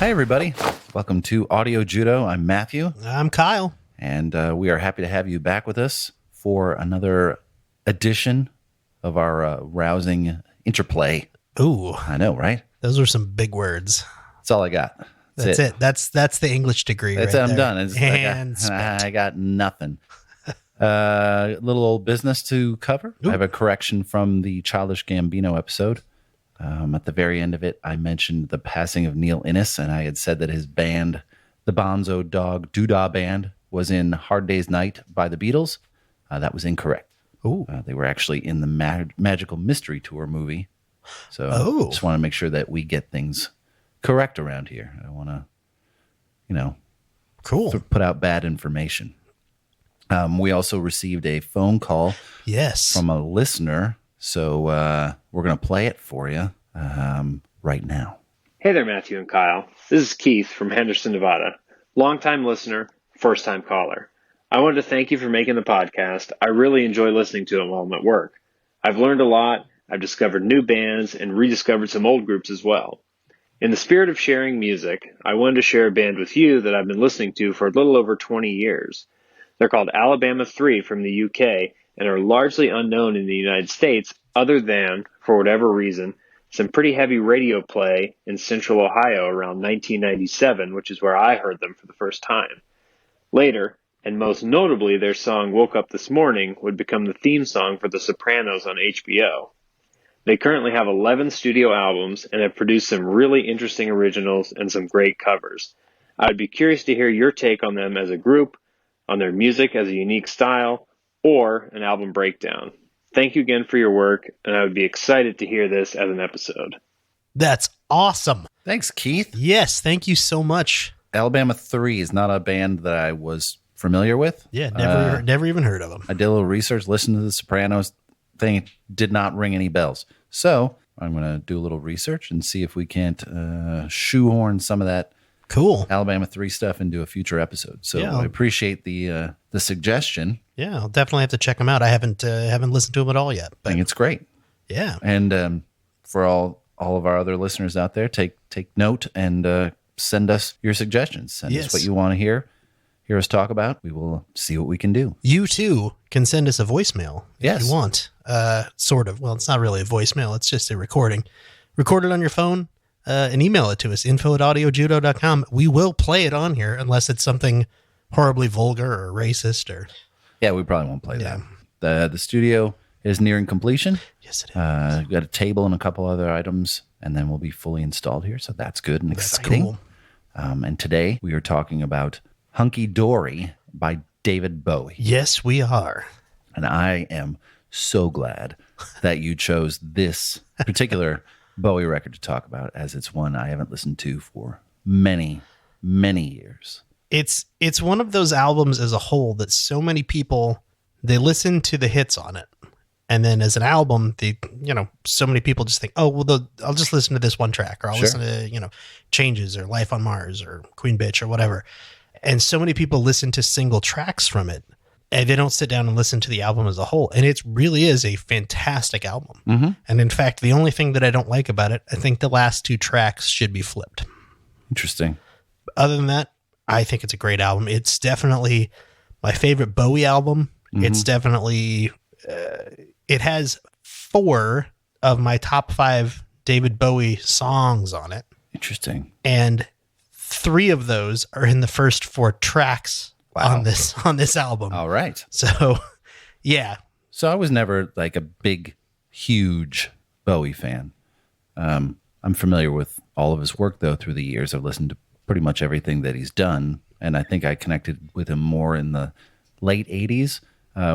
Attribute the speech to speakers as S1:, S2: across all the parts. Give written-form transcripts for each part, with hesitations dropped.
S1: Hi, everybody. Welcome to Audio Judo. I'm Matthew.
S2: I'm Kyle.
S1: And we are happy to have you back with us for another edition of our rousing interplay.
S2: Ooh.
S1: I know, right?
S2: Those are some big words.
S1: That's all I got.
S2: That's it. That's the English degree.
S1: That's
S2: right
S1: it. I'm
S2: there.
S1: done. I got nothing. Little old business to cover.
S2: Ooh.
S1: I have a correction from the Childish Gambino episode. At the very end of it, I mentioned the passing of Neil Innes, and I had said that his band, the Bonzo Dog Doodah Band, was in Hard Day's Night by the Beatles. That was incorrect.
S2: Ooh.
S1: They were actually in the Magical Mystery Tour movie. So just want to make sure that we get things correct around here. I don't want to,
S2: cool.
S1: put out bad information. We also received a phone call from a listener. So we're going to play it for you right now.
S3: Hey there, Matthew and Kyle. This is Keith from Henderson, Nevada. Longtime listener, first-time caller. I wanted to thank you for making the podcast. I really enjoy listening to it while I'm at work. I've learned a lot. I've discovered new bands and rediscovered some old groups as well. In the spirit of sharing music, I wanted to share a band with you that I've been listening to for a little over 20 years. They're called Alabama 3 from the UK and are largely unknown in the United States other than, for whatever reason, some pretty heavy radio play in Central Ohio around 1997, which is where I heard them for the first time. Later, and most notably their song Woke Up This Morning, would become the theme song for The Sopranos on HBO. They currently have 11 studio albums and have produced some really interesting originals and some great covers. I'd be curious to hear your take on them as a group, on their music as a unique style, or an album breakdown. Thank you again for your work, and I would be excited to hear this as an episode.
S2: That's awesome.
S1: Thanks, Keith.
S2: Yes, thank you so much.
S1: Alabama 3 is not a band that I was familiar with.
S2: Yeah, never even heard of them.
S1: I did a little research, listened to the Sopranos thing. It did not ring any bells. So I'm going to do a little research and see if we can't shoehorn some of that
S2: cool
S1: Alabama 3 stuff into a future episode. So
S2: yeah,
S1: I appreciate the suggestion.
S2: Yeah, I'll definitely have to check them out. I haven't listened to them at all yet.
S1: But I think it's great.
S2: Yeah.
S1: And for all of our other listeners out there, take note and send us your suggestions. Send us what you want to hear us talk about. We will see what we can do.
S2: You too can send us a voicemail if
S1: you
S2: want. Sort of. Well, it's not really a voicemail. It's just a recording. Record it on your phone and email it to us, info@audiojudo.com. We will play it on here unless it's something horribly vulgar or racist or...
S1: Yeah, we probably won't play that. The studio is nearing completion.
S2: Yes, it is.
S1: We've got a table and a couple other items, and then we'll be fully installed here. So that's good and exciting.
S2: Cool.
S1: And today we are talking about Hunky Dory by David Bowie.
S2: Yes, we are.
S1: And I am so glad that you chose this particular Bowie record to talk about, as it's one I haven't listened to for many, many years.
S2: It's one of those albums as a whole that so many people, they listen to the hits on it. And then as an album, so many people just think, oh, well, I'll just listen to this one track, or I'll listen to, Changes or Life on Mars or Queen Bitch or whatever. And so many people listen to single tracks from it, and they don't sit down and listen to the album as a whole. And it really is a fantastic album.
S1: Mm-hmm.
S2: And in fact, the only thing that I don't like about it, I think the last two tracks should be flipped.
S1: Interesting.
S2: Other than that, I think it's a great album. It's definitely my favorite Bowie album. Mm-hmm. It's definitely, it has 4 of my top 5 David Bowie songs on it.
S1: Interesting.
S2: And 3 of those are in the first 4 tracks on this album.
S1: All right.
S2: So, yeah.
S1: So I was never like a big, huge Bowie fan. I'm familiar with all of his work, though, through the years. I've listened to pretty much everything that he's done, and I think I connected with him more in the late 80s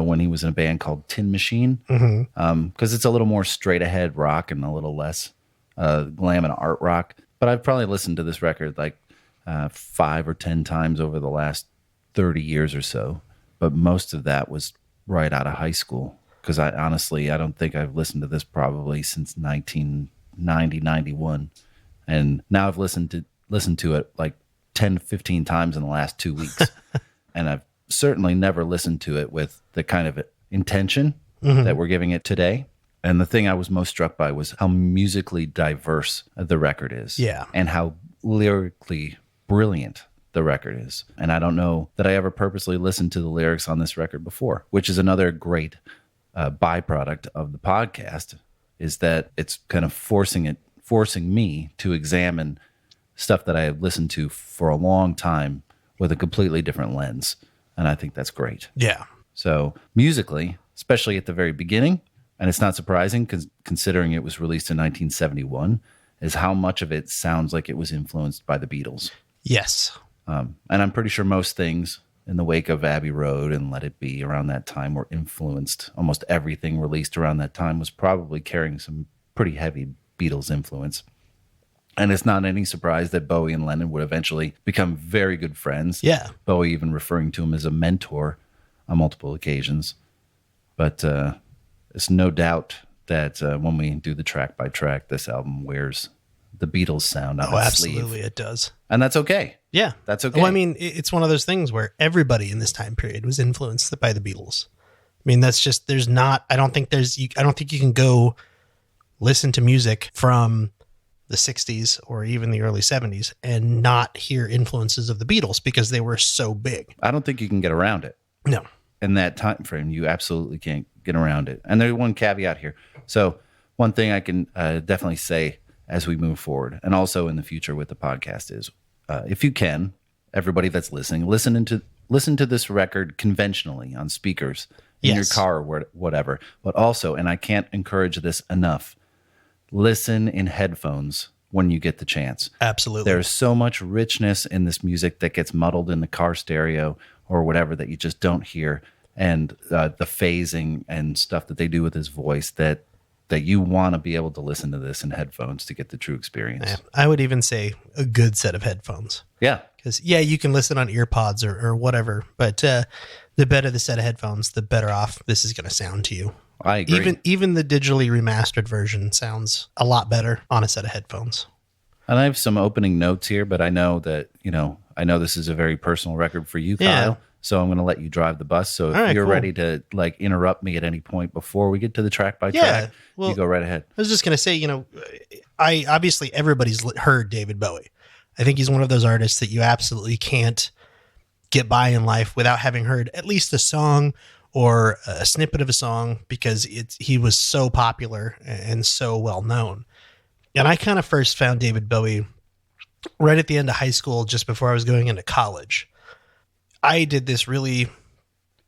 S1: when he was in a band called Tin Machine, because it's a little more straight-ahead rock and a little less glam and art rock. But I've probably listened to this record like 5 or 10 times over the last 30 years or so, but most of that was right out of high school, because I don't think I've listened to this probably since 1990, 91, and now I've listened to it like 10, 15 times in the last 2 weeks. And I've certainly never listened to it with the kind of intention that we're giving it today. And the thing I was most struck by was how musically diverse the record is.
S2: Yeah.
S1: And how lyrically brilliant the record is. And I don't know that I ever purposely listened to the lyrics on this record before, which is another great byproduct of the podcast, is that it's kind of forcing me to examine stuff that I have listened to for a long time with a completely different lens. And I think that's great.
S2: Yeah.
S1: So musically, especially at the very beginning, and it's not surprising considering it was released in 1971, is how much of it sounds like it was influenced by the Beatles.
S2: Yes.
S1: And I'm pretty sure most things in the wake of Abbey Road and Let It Be around that time were influenced. Almost everything released around that time was probably carrying some pretty heavy Beatles influence. And it's not any surprise that Bowie and Lennon would eventually become very good friends.
S2: Yeah.
S1: Bowie even referring to him as a mentor on multiple occasions. But it's no doubt that when we do the track by track, this album wears the Beatles sound on its sleeve.
S2: Absolutely it does.
S1: And that's okay.
S2: Yeah.
S1: That's okay.
S2: Well, I mean, it's one of those things where everybody in this time period was influenced by the Beatles. I mean, that's just, I don't think you can go listen to music from the 60s or even the early 70s and not hear influences of the Beatles because they were so big.
S1: I don't think you can get around it.
S2: No.
S1: In that time frame, you absolutely can't get around it. And there's one caveat here. So one thing I can definitely say as we move forward, and also in the future with the podcast, is if you can, everybody that's listening, listen to this record conventionally on speakers in your car or whatever. But also, and I can't encourage this enough, listen in headphones when you get the chance.
S2: Absolutely.
S1: There's so much richness in this music that gets muddled in the car stereo or whatever that you just don't hear. And the phasing and stuff that they do with his voice that you want to be able to listen to this in headphones to get the true experience.
S2: Yeah, I would even say a good set of headphones.
S1: Yeah.
S2: Because, you can listen on ear pods or whatever, but the better the set of headphones, the better off this is going to sound to you.
S1: I agree.
S2: Even the digitally remastered version sounds a lot better on a set of headphones.
S1: And I have some opening notes here, but I know that, I know this is a very personal record for you, Kyle.
S2: Yeah.
S1: So I'm going to let you drive the bus. So if you're ready to interrupt me at any point before we get to the track by track, you go right ahead.
S2: I was just going to say, I obviously everybody's heard David Bowie. I think he's one of those artists that you absolutely can't get by in life without having heard at least a song or a snippet of a song because he was so popular and so well known. And I kind of first found David Bowie right at the end of high school, just before I was going into college. I did this really,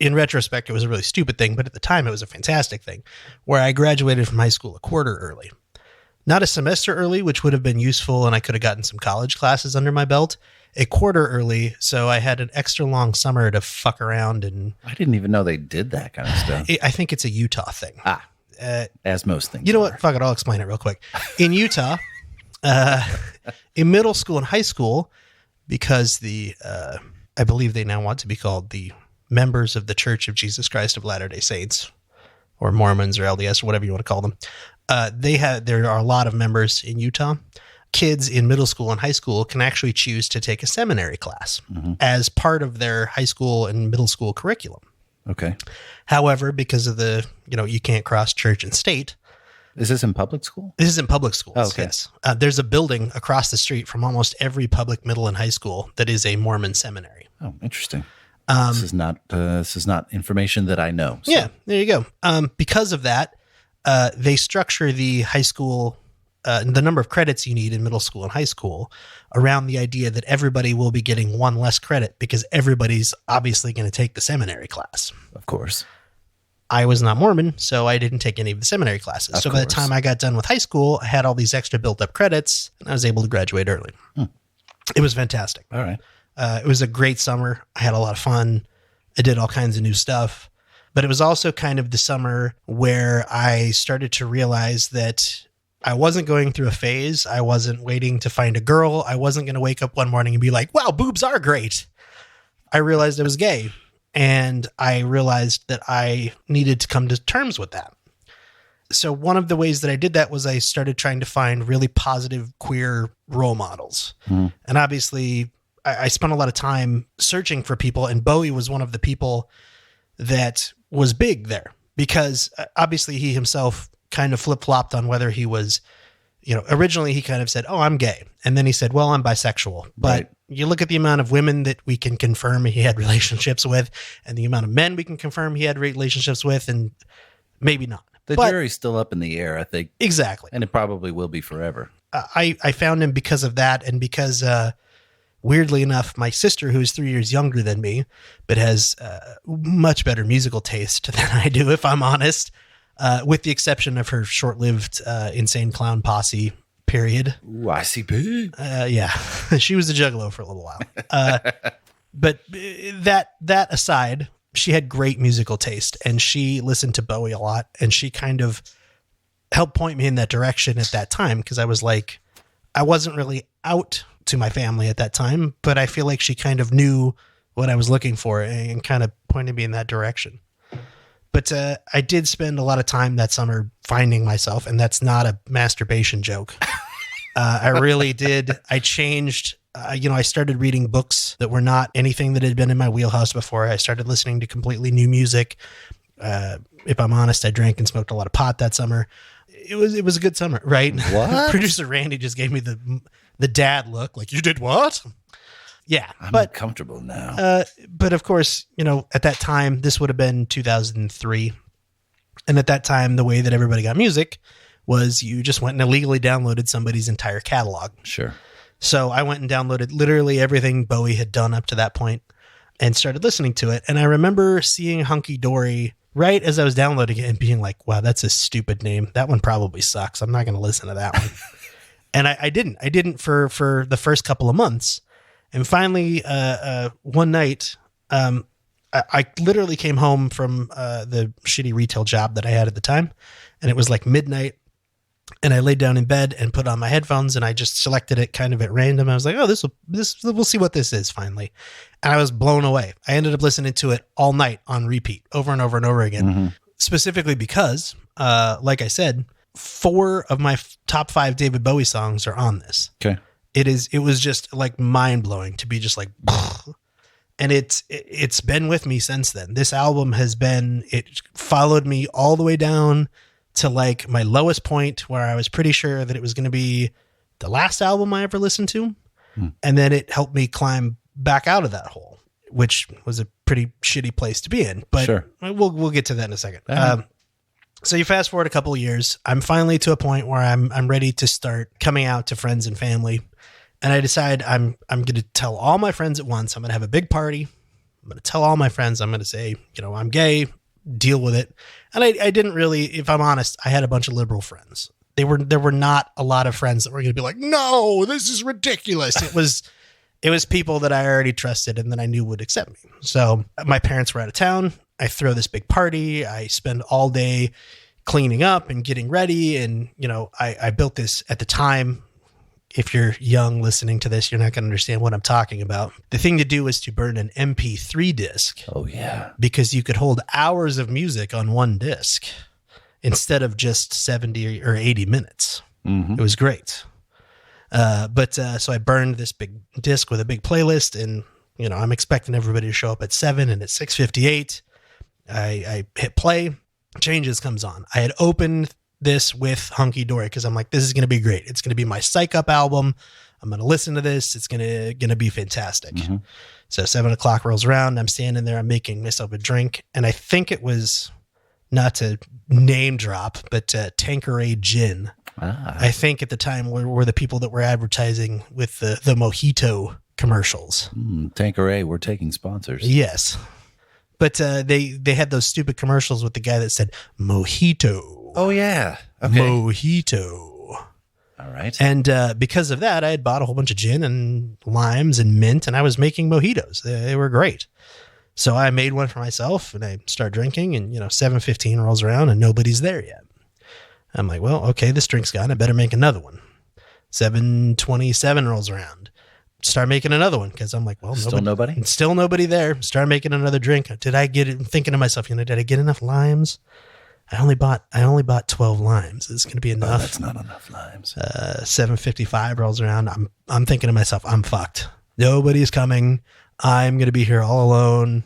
S2: in retrospect, it was a really stupid thing, but at the time it was a fantastic thing, where I graduated from high school a quarter early. Not a semester early, which would have been useful, and I could have gotten some college classes under my belt. A quarter early, so I had an extra long summer to fuck around. And
S1: I didn't even know they did that kind of stuff.
S2: I think it's a Utah thing.
S1: As most things.
S2: You know what? Fuck it, I'll explain it real quick. In Utah, in middle school and high school, because I believe they now want to be called the members of the Church of Jesus Christ of Latter-day Saints, or Mormons, or LDS, or whatever you want to call them. There are a lot of members in Utah. Kids in middle school and high school can actually choose to take a seminary class as part of their high school and middle school curriculum.
S1: Okay.
S2: However, because of you can't cross church and state.
S1: Is this in public school?
S2: This is in public schools.
S1: Oh, okay.
S2: Yes. There's a building across the street from almost every public middle and high school that is a Mormon seminary.
S1: Oh, interesting. This is not information that I know. So.
S2: Yeah, there you go. Because of that, they structure the high school, the number of credits you need in middle school and high school around the idea that everybody will be getting one less credit because everybody's obviously going to take the seminary class.
S1: Of course.
S2: I was not Mormon, so I didn't take any of the seminary classes. By the time I got done with high school, I had all these extra built up credits and I was able to graduate early. It was fantastic.
S1: All right.
S2: It was a great summer. I had a lot of fun. I did all kinds of new stuff. But it was also kind of the summer where I started to realize that I wasn't going through a phase. I wasn't waiting to find a girl. I wasn't going to wake up one morning and be like, wow, boobs are great. I realized I was gay. And I realized that I needed to come to terms with that. So one of the ways that I did that was I started trying to find really positive queer role models. And obviously, I spent a lot of time searching for people, and Bowie was one of the people that was big there because obviously he himself kind of flip-flopped on whether he was, originally he kind of said, "Oh, I'm gay." And then he said, "Well, I'm bisexual." But
S1: Right.
S2: you look at the amount of women that we can confirm he had relationships with and the amount of men we can confirm he had relationships with, and maybe not.
S1: The
S2: But-
S1: jury's still up in the air, I think,
S2: Exactly.
S1: and it probably will be forever.
S2: I found him because of that, and because weirdly enough, my sister, who's 3 years younger than me, but has much better musical taste than I do, if I'm honest, with the exception of her short-lived Insane Clown Posse period.
S1: Ooh, ICP.
S2: Yeah, she was a juggalo for a little while. But that aside, she had great musical taste, and she listened to Bowie a lot, and she kind of helped point me in that direction at that time, because I was like, I wasn't really out to my family at that time, but I feel like she kind of knew what I was looking for and kind of pointed me in that direction. But I did spend a lot of time that summer finding myself, and that's not a masturbation joke. I really did. I changed. I started reading books that were not anything that had been in my wheelhouse before. I started listening to completely new music. If I'm honest, I drank and smoked a lot of pot that summer. It was a good summer, right?
S1: What?
S2: Producer Randy just gave me the dad look, like, "You did what?" Yeah,
S1: I'm
S2: but
S1: uncomfortable now.
S2: but of course, at that time, this would have been 2003. And at that time, the way that everybody got music was you just went and illegally downloaded somebody's entire catalog.
S1: Sure.
S2: So I went and downloaded literally everything Bowie had done up to that point and started listening to it. And I remember seeing Hunky Dory right as I was downloading it and being like, wow, that's a stupid name. That one probably sucks. I'm not going to listen to that one. And I didn't for the first couple of months. And finally, one night, I literally came home from the shitty retail job that I had at the time, and it was like midnight, and I laid down in bed and put on my headphones, and I just selected it kind of at random. I was like, "Oh, this we'll see what this is finally," and I was blown away. I ended up listening to it all night on repeat, over and over and over again, specifically because, like I said, 4 of my top 5 David Bowie songs are on this.
S1: Okay.
S2: It was just like mind blowing to be just like, and it's been with me since then. This album it followed me all the way down to like my lowest point where I was pretty sure that it was going to be the last album I ever listened to. And then it helped me climb back out of that hole, which was a pretty shitty place to be in, but
S1: Sure.
S2: we'll get to that in a second. So you fast forward a couple of years, I'm finally to a point where I'm ready to start coming out to friends and family. And I decide I'm going to tell all my friends at once. I'm going to have a big party. I'm going to tell all my friends. I'm going to say, I'm gay, deal with it. And I didn't really, if I'm honest, I had a bunch of liberal friends. There were not a lot of friends that were going to be like, "No, this is ridiculous." It was people that I already trusted and that I knew would accept me. So my parents were out of town. I throw this big party. I spend all day cleaning up and getting ready. And, I built this at the time. If you're young listening to this, you're not going to understand what I'm talking about. The thing to do was to burn an MP3 disc.
S1: Oh, yeah.
S2: Because you could hold hours of music on one disc instead of just 70 or 80 minutes. It was great. So I burned this big disc with a big playlist, and, I'm expecting everybody to show up at 7, and at 6:58, I hit play. Changes comes on. I had opened this with Hunky Dory because I'm like, this is going to be great. It's going to be my psych up album. I'm going to listen to this. It's going to be fantastic. So 7:00 rolls around. I'm standing there. I'm making myself a drink. And I think it was, not to name drop, but Tanqueray Gin. I think at the time were the people that were advertising with the Mojito commercials.
S1: Tanqueray, we're taking sponsors.
S2: Yes. But they had those stupid commercials with the guy that said Mojito.
S1: Oh, yeah. Okay.
S2: Mojito.
S1: All right.
S2: And because of that, I had bought a whole bunch of gin and limes and mint, and I was making mojitos. They were great. So I made one for myself, and I start drinking, and 7:15 rolls around, and nobody's there yet. I'm like, well, okay, this drink's gone. I better make another one. 7:27 rolls around. Start making another one because I'm like, well,
S1: Still nobody?
S2: Still nobody there. Start making another drink. Did I get it? I'm thinking to myself, did I get enough limes? I only bought 12 limes. It's going to be enough.
S1: That's not enough limes.
S2: 7:55 rolls around. I'm thinking to myself, I'm fucked. Nobody's coming. I'm going to be here all alone.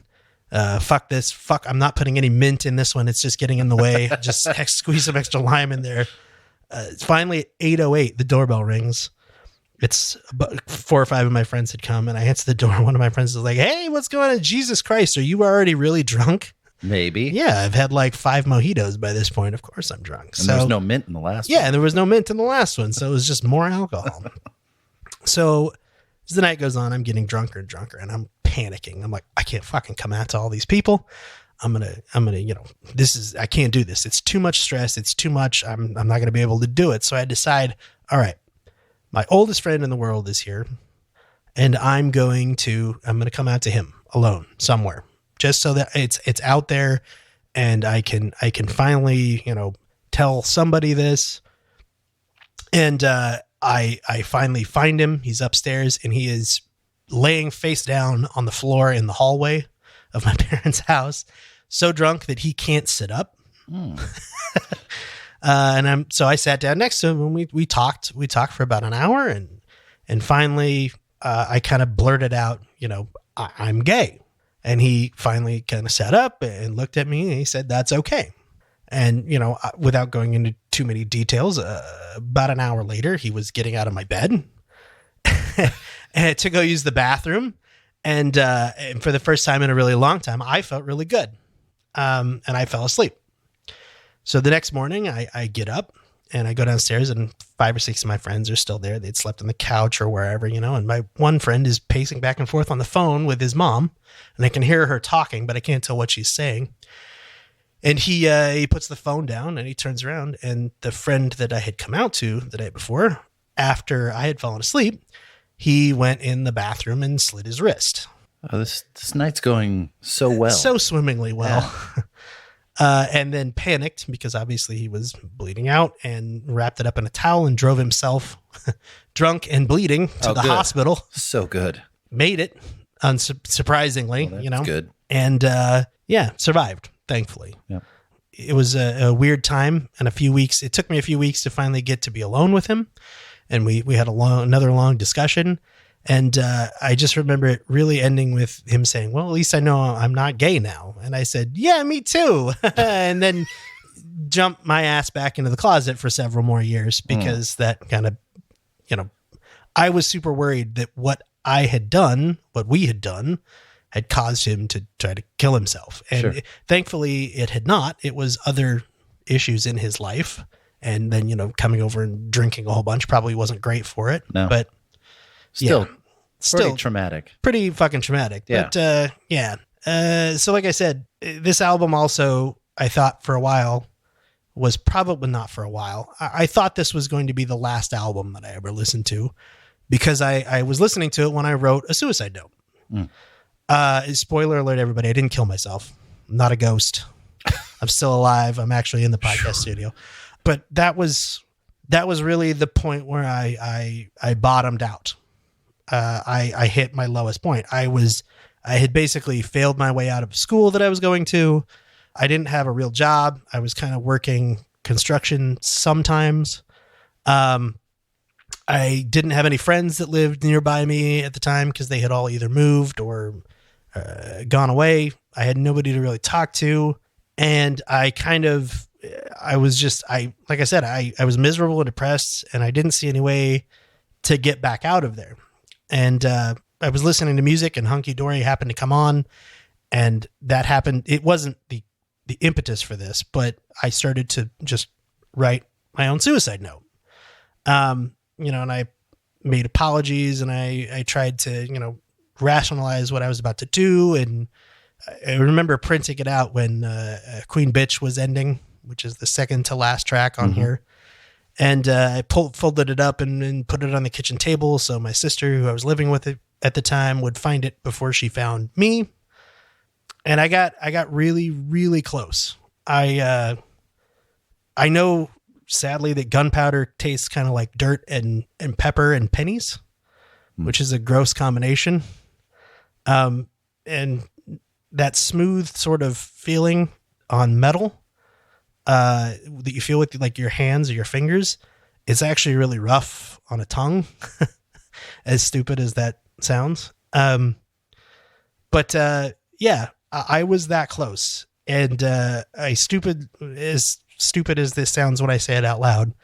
S2: fuck this. Fuck, I'm not putting any mint in this one. It's just getting in the way. Just squeeze some extra lime in there. Finally, at 8:08, the doorbell rings. It's about 4 or 5 of my friends had come, and I answer the door. One of my friends is like, "Hey, what's going on? Jesus Christ, are you already really drunk?"
S1: Maybe.
S2: Yeah, I've had like 5 mojitos by this point. Of course I'm drunk.
S1: And there was no mint in the last one.
S2: Yeah, there was no mint in the last one, so it was just more alcohol. So as the night goes on, I'm getting drunker and drunker, and I'm panicking. I'm like, I can't fucking come out to all these people. I'm gonna, I can't do this. It's too much stress. It's too much. I'm not gonna be able to do it. So I decide, all right, my oldest friend in the world is here, and I'm gonna come out to him alone somewhere, just so that it's out there, and I can finally, tell somebody this. And I finally find him. He's upstairs, and he is laying face down on the floor in the hallway of my parents' house, so drunk that he can't sit up. So I sat down next to him, and we talked for about an hour, and finally I kind of blurted out, I'm gay. And he finally kind of sat up and looked at me, and he said, "That's okay." And, without going into too many details, about an hour later, he was getting out of my bed to go use the bathroom. And for the first time in a really long time, I felt really good. And I fell asleep. So the next morning I get up and I go downstairs, and 5 or 6 of my friends are still there. They'd slept on the couch or wherever, and my one friend is pacing back and forth on the phone with his mom, and I can hear her talking, but I can't tell what she's saying. And he puts the phone down, and he turns around, and the friend that I had come out to the day before, after I had fallen asleep, he went in the bathroom and slit his wrist.
S1: Oh, this night's going so well.
S2: So swimmingly well. Yeah. And then panicked because obviously he was bleeding out, and wrapped it up in a towel and drove himself drunk and bleeding to the hospital.
S1: So good. Made
S2: it, surprisingly,
S1: well, that's good.
S2: And survived. Thankfully.
S1: Yep.
S2: It was a weird time, and it took me a few weeks to finally get to be alone with him. And we had another long discussion. And I just remember it really ending with him saying, "Well, at least I know I'm not gay now." And I said, "Yeah, me too." And then jumped my ass back into the closet for several more years, because that kind of, I was super worried that what we had done, had caused him to try to kill himself. And thankfully it had not. It was other issues in his life. And then, coming over and drinking a whole bunch probably wasn't great for it.
S1: No.
S2: But
S1: still pretty traumatic.
S2: Pretty fucking traumatic.
S1: Yeah.
S2: But so like I said, this album also, I thought for a while, was probably not for a while. I thought this was going to be the last album that I ever listened to, because I was listening to it when I wrote a suicide note. Spoiler alert, everybody, I didn't kill myself. I'm not a ghost. I'm still alive. I'm actually in the podcast studio. But that was really the point where I bottomed out. I hit my lowest point. I had basically failed my way out of school that I was going to. I didn't have a real job. I was kind of working construction sometimes. I didn't have any friends that lived nearby me at the time, because they had all either moved or gone away. I had nobody to really talk to. And like I said, I was miserable and depressed, and I didn't see any way to get back out of there. And I was listening to music, and Hunky Dory happened to come on, and that happened. It wasn't the impetus for this, but I started to just write my own suicide note. And I made apologies, and I tried to, rationalize what I was about to do. And I remember printing it out when Queen Bitch was ending, which is the second to last track on here. And I folded it up and put it on the kitchen table, so my sister, who I was living with at the time, would find it before she found me. And I got really, really close. I know, sadly, that gunpowder tastes kind of like dirt and pepper and pennies, which is a gross combination. And that smooth sort of feeling on metal that you feel with like your hands or your fingers, it's actually really rough on a tongue, as stupid as that sounds. But I was that close. And stupid as this sounds when I say it out loud,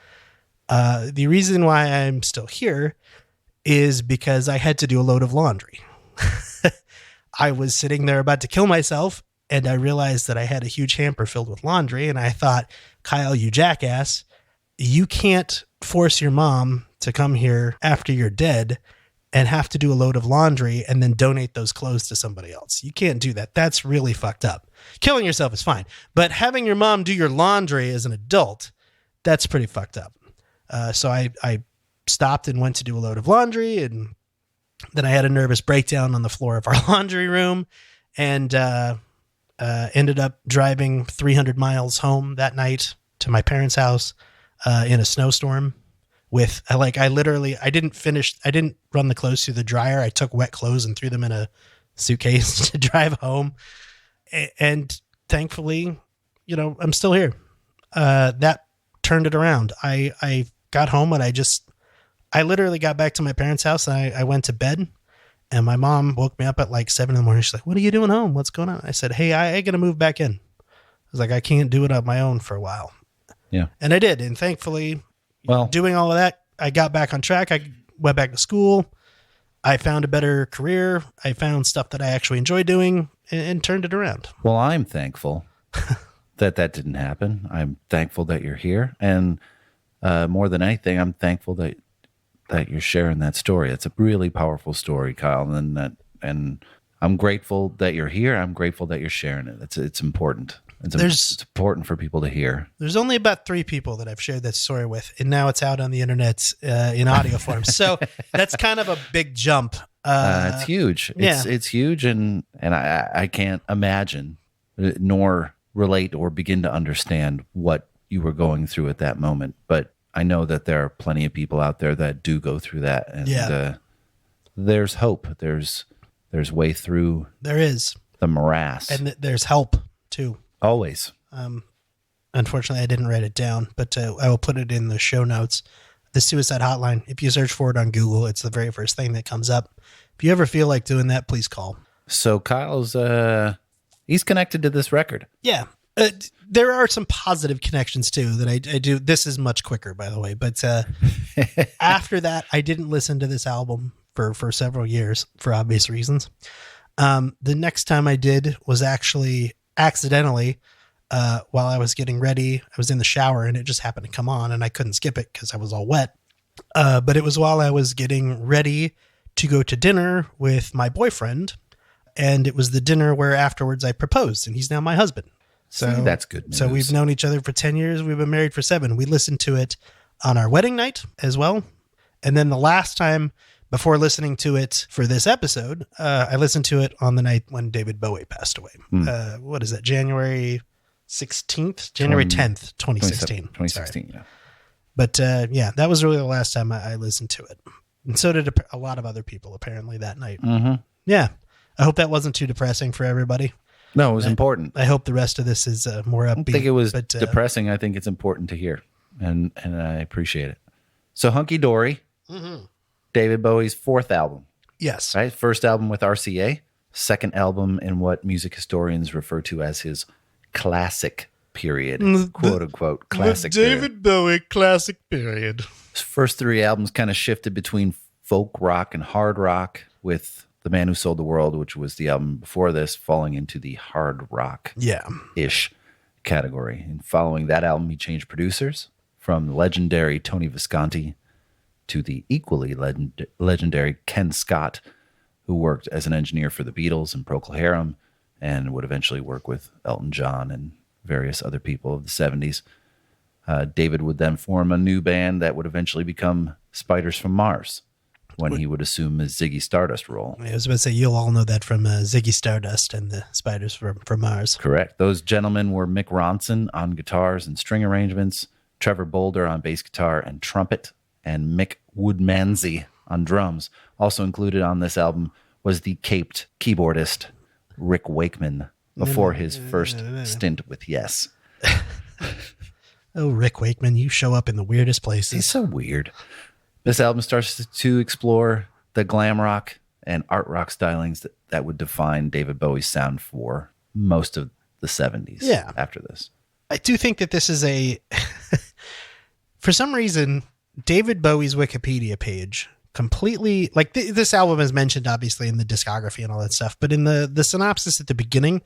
S2: the reason why I'm still here is because I had to do a load of laundry. I was sitting there about to kill myself, and I realized that I had a huge hamper filled with laundry, and I thought, Kyle, you jackass, you can't force your mom to come here after you're dead and have to do a load of laundry and then donate those clothes to somebody else. You can't do that. That's really fucked up. Killing yourself is fine, but having your mom do your laundry as an adult, that's pretty fucked up. So I stopped and went to do a load of laundry, and then I had a nervous breakdown on the floor of our laundry room, and ended up driving 300 miles home that night to my parents' house in a snowstorm. I didn't run the clothes through the dryer. I took wet clothes and threw them in a suitcase to drive home. And thankfully, I'm still here. That turned it around. I got home and I literally got back to my parents' house, and I went to bed, and my mom woke me up at like 7 a.m. She's like, "What are you doing home? What's going on?" I said, "Hey, I got to move back in." I was like, "I can't do it on my own for a while."
S1: Yeah.
S2: And I did. And thankfully, doing all of that, I got back on track. I went back to school. I found a better career. I found stuff that I actually enjoy doing, and turned it around.
S1: Well, I'm thankful that didn't happen. I'm thankful that you're here. And more than anything, I'm thankful that you're sharing that story. It's a really powerful story, Kyle. And I'm grateful that you're here. I'm grateful that you're sharing it. It's important. It's important for people to hear.
S2: There's only about 3 people that I've shared that story with, and now it's out on the internet in audio form. So that's kind of a big jump.
S1: It's huge. It's huge, and I can't imagine nor relate or begin to understand what you were going through at that moment. But I know that there are plenty of people out there that do go through that, and there's hope. There's way through.
S2: There is
S1: the morass,
S2: and there's help too.
S1: Always.
S2: Unfortunately, I didn't write it down, but I will put it in the show notes. The suicide hotline. If you search for it on Google, it's the very first thing that comes up. If you ever feel like doing that, please call.
S1: So Kyle's he's connected to this record.
S2: Yeah. There are some positive connections too that I do. This is much quicker, by the way. But after that, I didn't listen to this album for several years for obvious reasons. The next time I did was actually accidentally while I was getting ready. I was in the shower and it just happened to come on, and I couldn't skip it because I was all wet. But it was while I was getting ready to go to dinner with my boyfriend, and it was the dinner where afterwards I proposed, and he's now my husband. So
S1: that's good news.
S2: So we've known each other for 10 years. We've been married for 7. We listened to it on our wedding night as well. And then the last time before listening to it for this episode, I listened to it on the night when David Bowie passed away. What is that? January 16th? January 10th, 2016.
S1: 2016,
S2: Sorry.
S1: yeah.
S2: But that was really the last time I listened to it. And so did a lot of other people apparently that night.
S1: Mm-hmm.
S2: Yeah. I hope that wasn't too depressing for everybody.
S1: No, it was important.
S2: I hope the rest of this is more upbeat.
S1: I don't think it was depressing. I think it's important to hear, and I appreciate it. So Hunky Dory, David Bowie's 4th album.
S2: Yes.
S1: Right? First album with RCA, second album in what music historians refer to as his classic period, quote unquote classic
S2: the David Bowie classic period.
S1: His first 3 albums kind of shifted between folk rock and hard rock, with The Man Who Sold the World, which was the album before this, falling into the hard rock-ish category. And following that album, he changed producers from the legendary Tony Visconti to the equally legendary Ken Scott, who worked as an engineer for the Beatles and Procol Harum, and would eventually work with Elton John and various other people of the 70s. David would then form a new band that would eventually become Spiders from Mars, when he would assume his Ziggy Stardust role.
S2: I was about to say, you'll all know that from Ziggy Stardust and the Spiders from Mars.
S1: Correct. Those gentlemen were Mick Ronson on guitars and string arrangements, Trevor Bolder on bass guitar and trumpet, and Mick Woodmansey on drums. Also included on this album was the caped keyboardist Rick Wakeman before his first stint with Yes.
S2: Oh, Rick Wakeman, you show up in the weirdest places.
S1: He's so weird. This album starts to explore the glam rock and art rock stylings that would define David Bowie's sound for most of the 70s after this.
S2: I do think that this is for some reason, David Bowie's Wikipedia page completely, like this album is mentioned obviously in the discography and all that stuff, but in the synopsis at the beginning,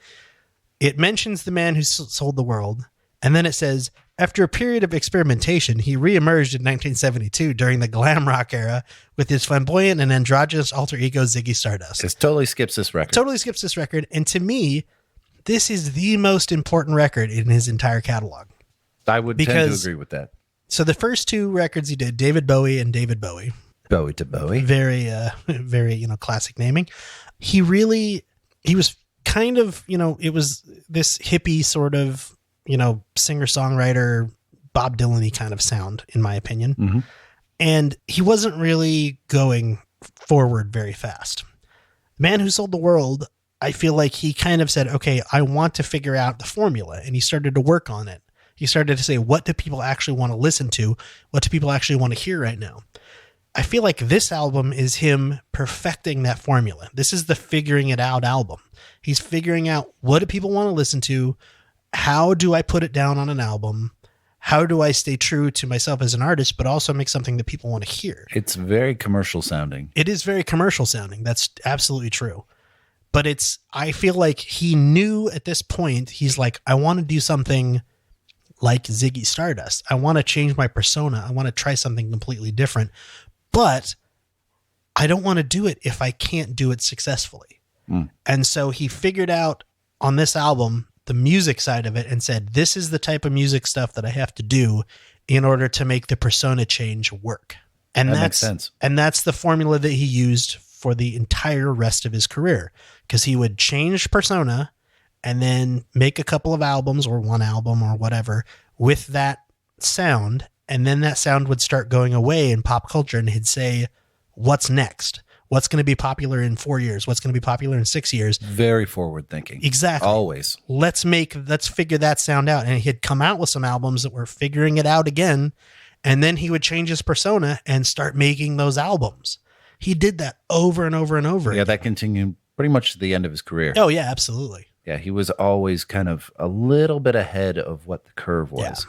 S2: it mentions the man who sold the world. And then it says, after a period of experimentation, he reemerged in 1972 during the glam rock era with his flamboyant and androgynous alter ego Ziggy Stardust.
S1: It totally skips this record. And to me, this is the most important record in his entire catalog. I would tend to agree with that.
S2: So the first two records he did, David Bowie and David Bowie.
S1: Bowie to Bowie.
S2: Very, very, classic naming. He was kind of, it was this hippie sort of, singer-songwriter, Bob Dylan-y kind of sound, in my opinion.
S1: Mm-hmm.
S2: And he wasn't really going forward very fast. The Man Who Sold the World, I feel like he kind of said, okay, I want to figure out the formula. And he started to work on it. He started to say, what do people actually want to listen to? What do people actually want to hear right now? I feel like this album is him perfecting that formula. This is the figuring it out album. He's figuring out, what do people want to listen to? How do I put it down on an album? How do I stay true to myself as an artist, but also make something that people want to hear?
S1: It's very commercial sounding.
S2: It is very commercial sounding. That's absolutely true. But I feel like he knew at this point, he's like, I want to do something like Ziggy Stardust. I want to change my persona. I want to try something completely different, but I don't want to do it if I can't do it successfully. And so he figured out on this album the music side of it and said, this is the type of music stuff that I have to do in order to make the persona change work. And
S1: that makes sense.
S2: And that's the formula that he used for the entire rest of his career, because he would change persona and then make a couple of albums or one album or whatever with that sound. And then that sound would start going away in pop culture, and he'd say, what's next? What's going to be popular in 4 years? What's going to be popular in 6 years?
S1: Very forward thinking.
S2: Exactly.
S1: Always.
S2: Let's figure that sound out. And he'd come out with some albums that were figuring it out again. And then he would change his persona and start making those albums. He did that over and over and over.
S1: Yeah, that continued pretty much to the end of his career.
S2: Oh, yeah, absolutely.
S1: Yeah, he was always kind of a little bit ahead of what the curve was.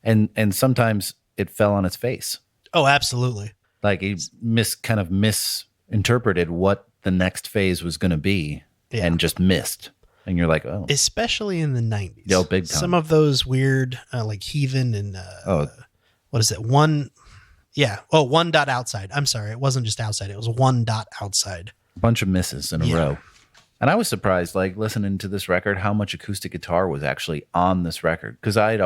S1: Yeah. And sometimes it fell on its face.
S2: Oh, absolutely.
S1: Like he misinterpreted what the next phase was going to be and just missed. And you're like, oh.
S2: Especially in the 90s.
S1: Yo, big time.
S2: Some of those weird, like Heathen and what is it? One dot outside. I'm sorry. It wasn't just outside. It was one dot outside.
S1: A bunch of misses in a row. And I was surprised, like listening to this record, how much acoustic guitar was actually on this record. Because I'd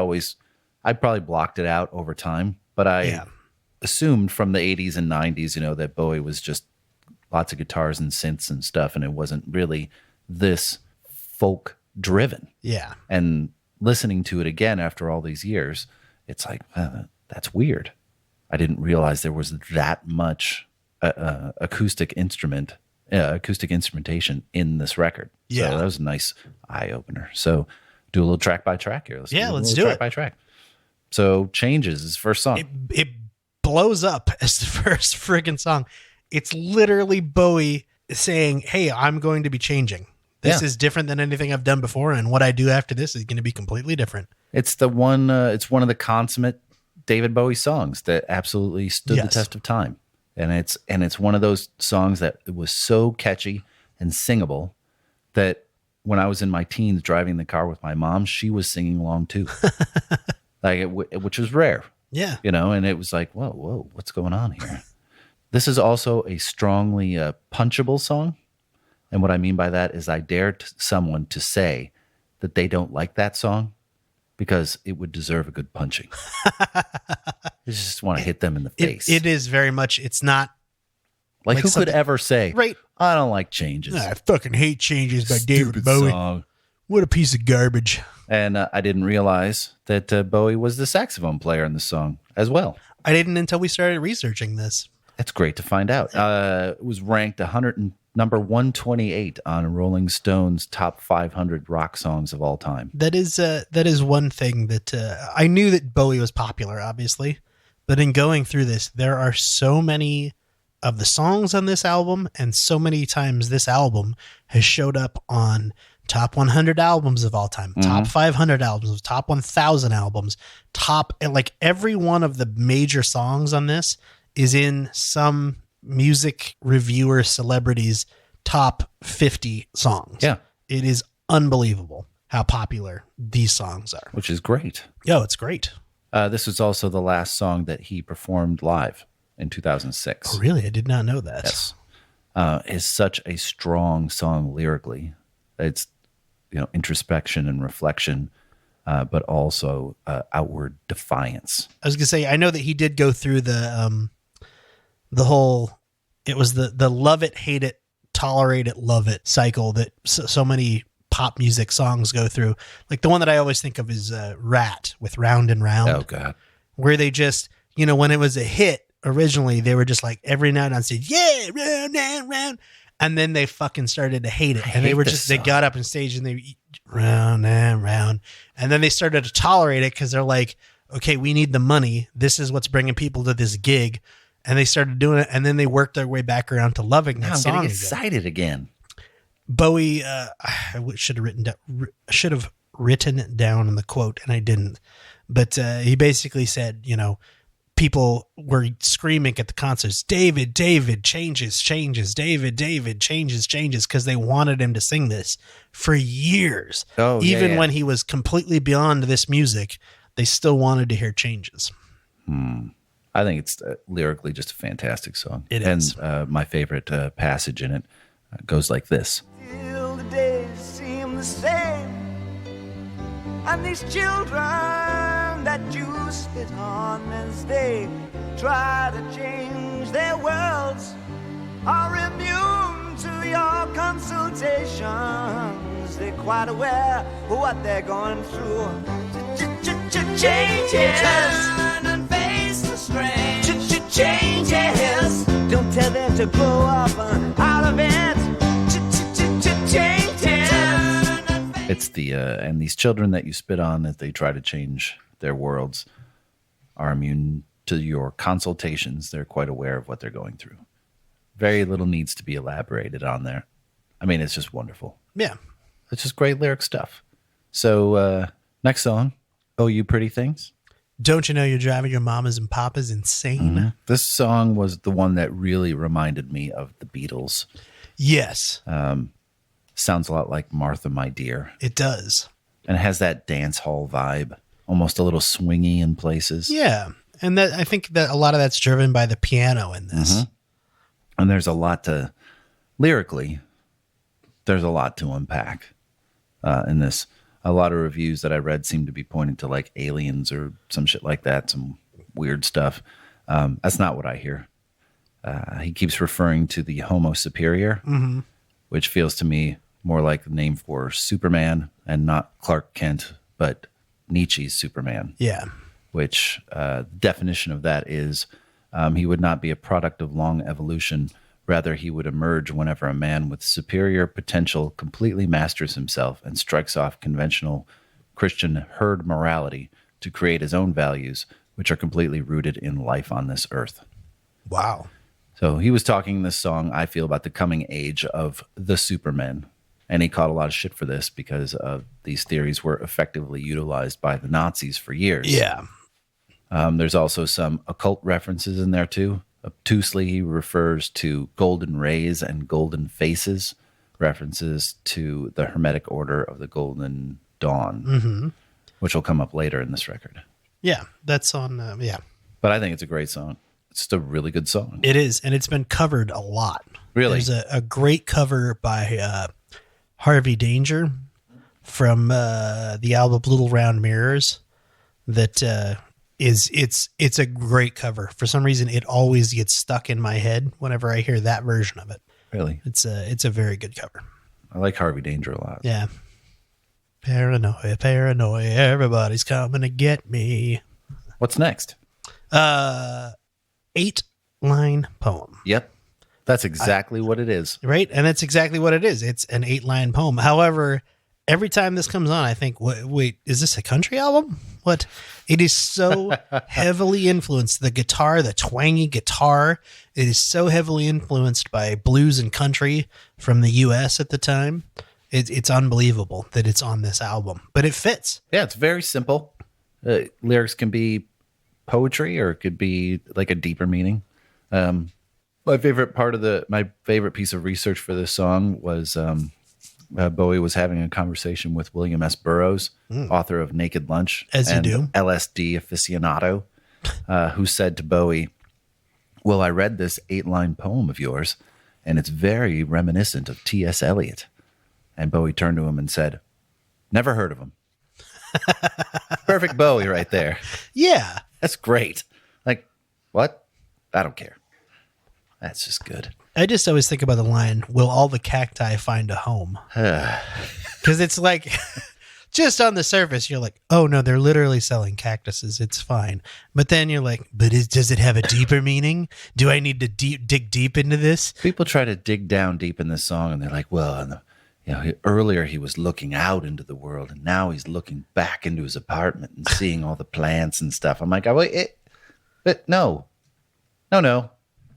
S1: probably blocked it out over time, but I assumed from the 80s and 90s, that Bowie was just lots of guitars and synths and stuff, and it wasn't really this folk driven.
S2: Yeah.
S1: And listening to it again after all these years, it's like, that's weird. I didn't realize there was that much acoustic instrumentation in this record.
S2: Yeah.
S1: So that was a nice eye opener. So do a little track by track here.
S2: Let's do
S1: track
S2: it.
S1: by track. So Changes is first song.
S2: It blows up as the first friggin' song. It's literally Bowie saying, hey, I'm going to be changing. This is different than anything I've done before, and what I do after this is going to be completely different.
S1: It's the one. It's one of the consummate David Bowie songs that absolutely stood the test of time, and it's one of those songs that was so catchy and singable that when I was in my teens driving the car with my mom, she was singing along too, which was rare.
S2: Yeah,
S1: and it was like, whoa, what's going on here? This is also a strongly punchable song. And what I mean by that is I dare someone to say that they don't like that song because it would deserve a good punching. You just want to hit them in the face.
S2: It is very much, it's not.
S1: Like who could ever say,
S2: right?
S1: I don't like Changes.
S2: I fucking hate Changes by David Bowie.
S1: Song.
S2: What a piece of garbage.
S1: And I didn't realize that Bowie was the saxophone player in the song as well.
S2: I didn't until we started researching this.
S1: It's great to find out. It was ranked number 128 on Rolling Stone's top 500 rock songs of all time.
S2: That is one thing that I knew that Bowie was popular, obviously, but in going through this, there are so many of the songs on this album, and so many times this album has showed up on top 100 albums of all time, top 500 albums, top 1,000 albums, like every one of the major songs on this is in some music reviewer celebrities top 50 songs.
S1: Yeah.
S2: It is unbelievable how popular these songs are.
S1: Which is great.
S2: Yo, it's great.
S1: This was also the last song that he performed live in 2006.
S2: Oh, really? I did not know that.
S1: Yes. Is such a strong song lyrically. It's, introspection and reflection, but also outward defiance.
S2: I was gonna say, I know that he did go through the whole, it was the love it, hate it, tolerate it, love it cycle that so many pop music songs go through. Like the one that I always think of is Rat with Round and Round.
S1: Oh God.
S2: Where they just, when it was a hit originally, they were just like every night on stage, yeah, round and round. And then they fucking started to hate it. And they got up on stage and they round and round. And then they started to tolerate it because they're like, okay, we need the money. This is what's bringing people to this gig. And they started doing it. And then they worked their way back around to loving that song.
S1: I'm getting excited again.
S2: Bowie, I should have written down in the quote, and I didn't. But he basically said, people were screaming at the concerts, David, changes, David, changes, because they wanted him to sing this for years.
S1: Oh,
S2: Even when he was completely beyond this music, they still wanted to hear changes.
S1: I think it's lyrically just a fantastic song.
S2: It is.
S1: And my favorite passage in it goes like this.
S4: Till the days seem the same, and these children that you spit on as they try to change their worlds are immune to your consultations. They're quite aware of what they're going through. Changes, turn and face the strain. Changes, don't tell them to grow up out of it.
S1: It's the and these children that you spit on as they try to change their worlds are immune to your consultations. They're quite aware of what they're going through. Very little needs to be elaborated on there. I mean, it's just wonderful.
S2: Yeah.
S1: It's just great lyric stuff. So next song, Oh You Pretty Things.
S2: Don't you know you're driving your mamas and papas insane?
S1: Mm-hmm. This song was the one that really reminded me of the Beatles.
S2: Yes.
S1: Sounds a lot like Martha, My Dear.
S2: It does.
S1: And it has that dance hall vibe, almost a little swingy in places.
S2: Yeah. And that I think that a lot of that's driven by the piano in this.
S1: Mm-hmm. And there's a lot to, lyrically, there's a lot to unpack in this. A lot of reviews that I read seem to be pointing to like aliens or some shit like that, some weird stuff. That's not what I hear. He keeps referring to the Homo superior, which feels to me more like the name for Superman and not Clark Kent, but Nietzsche's Superman.
S2: Yeah.
S1: Which definition of that is he would not be a product of long evolution. Rather, he would emerge whenever a man with superior potential completely masters himself and strikes off conventional Christian herd morality to create his own values, which are completely rooted in life on this earth.
S2: Wow.
S1: So he was talking in this song, I feel, about the coming age of the Supermen. And he caught a lot of shit for this because these theories were effectively utilized by the Nazis for years.
S2: Yeah.
S1: There's also some occult references in there too. Obtusely, he refers to golden rays and golden faces, references to the Hermetic Order of the Golden Dawn, which will come up later in this record.
S2: Yeah, that's on, yeah.
S1: But I think it's a great song. It's just a really good song.
S2: It is, and it's been covered a lot.
S1: Really?
S2: There's a great cover by Harvey Danger from the album Little Round Mirrors that it's a great cover. For some reason, it always gets stuck in my head whenever I hear that version of it.
S1: Really?
S2: It's a very good cover.
S1: I like Harvey Danger a lot.
S2: Yeah. Paranoia, paranoia, everybody's coming to get me.
S1: What's next?
S2: 8-line poem.
S1: Yep. That's exactly what it is.
S2: Right? And that's exactly what it is. It's an 8-line poem. However, every time this comes on, I think, wait, is this a country album? What? It is so heavily influenced. The guitar, the twangy guitar, it is so heavily influenced by blues and country from the U.S. at the time. It's unbelievable that it's on this album, but it fits.
S1: Yeah, it's very simple. Lyrics can be poetry or it could be like a deeper meaning. My favorite piece of research for this song was Bowie was having a conversation with William S. Burroughs, author of Naked Lunch,
S2: As you do.
S1: LSD aficionado, who said to Bowie, "Well, I read this 8-line poem of yours, and it's very reminiscent of T.S. Eliot." And Bowie turned to him and said, "Never heard of him." Perfect Bowie right there.
S2: Yeah.
S1: That's great. Like, what? I don't care. That's just good.
S2: I just always think about the line, "Will all the cacti find a home?" Because it's like, just on the surface, you're like, oh no, they're literally selling cactuses. It's fine. But then you're like, does it have a deeper meaning? Do I need to dig deep into this?
S1: People try to dig down deep in this song, and they're like, well, earlier he was looking out into the world, and now he's looking back into his apartment and seeing all the plants and stuff. I'm like, but no,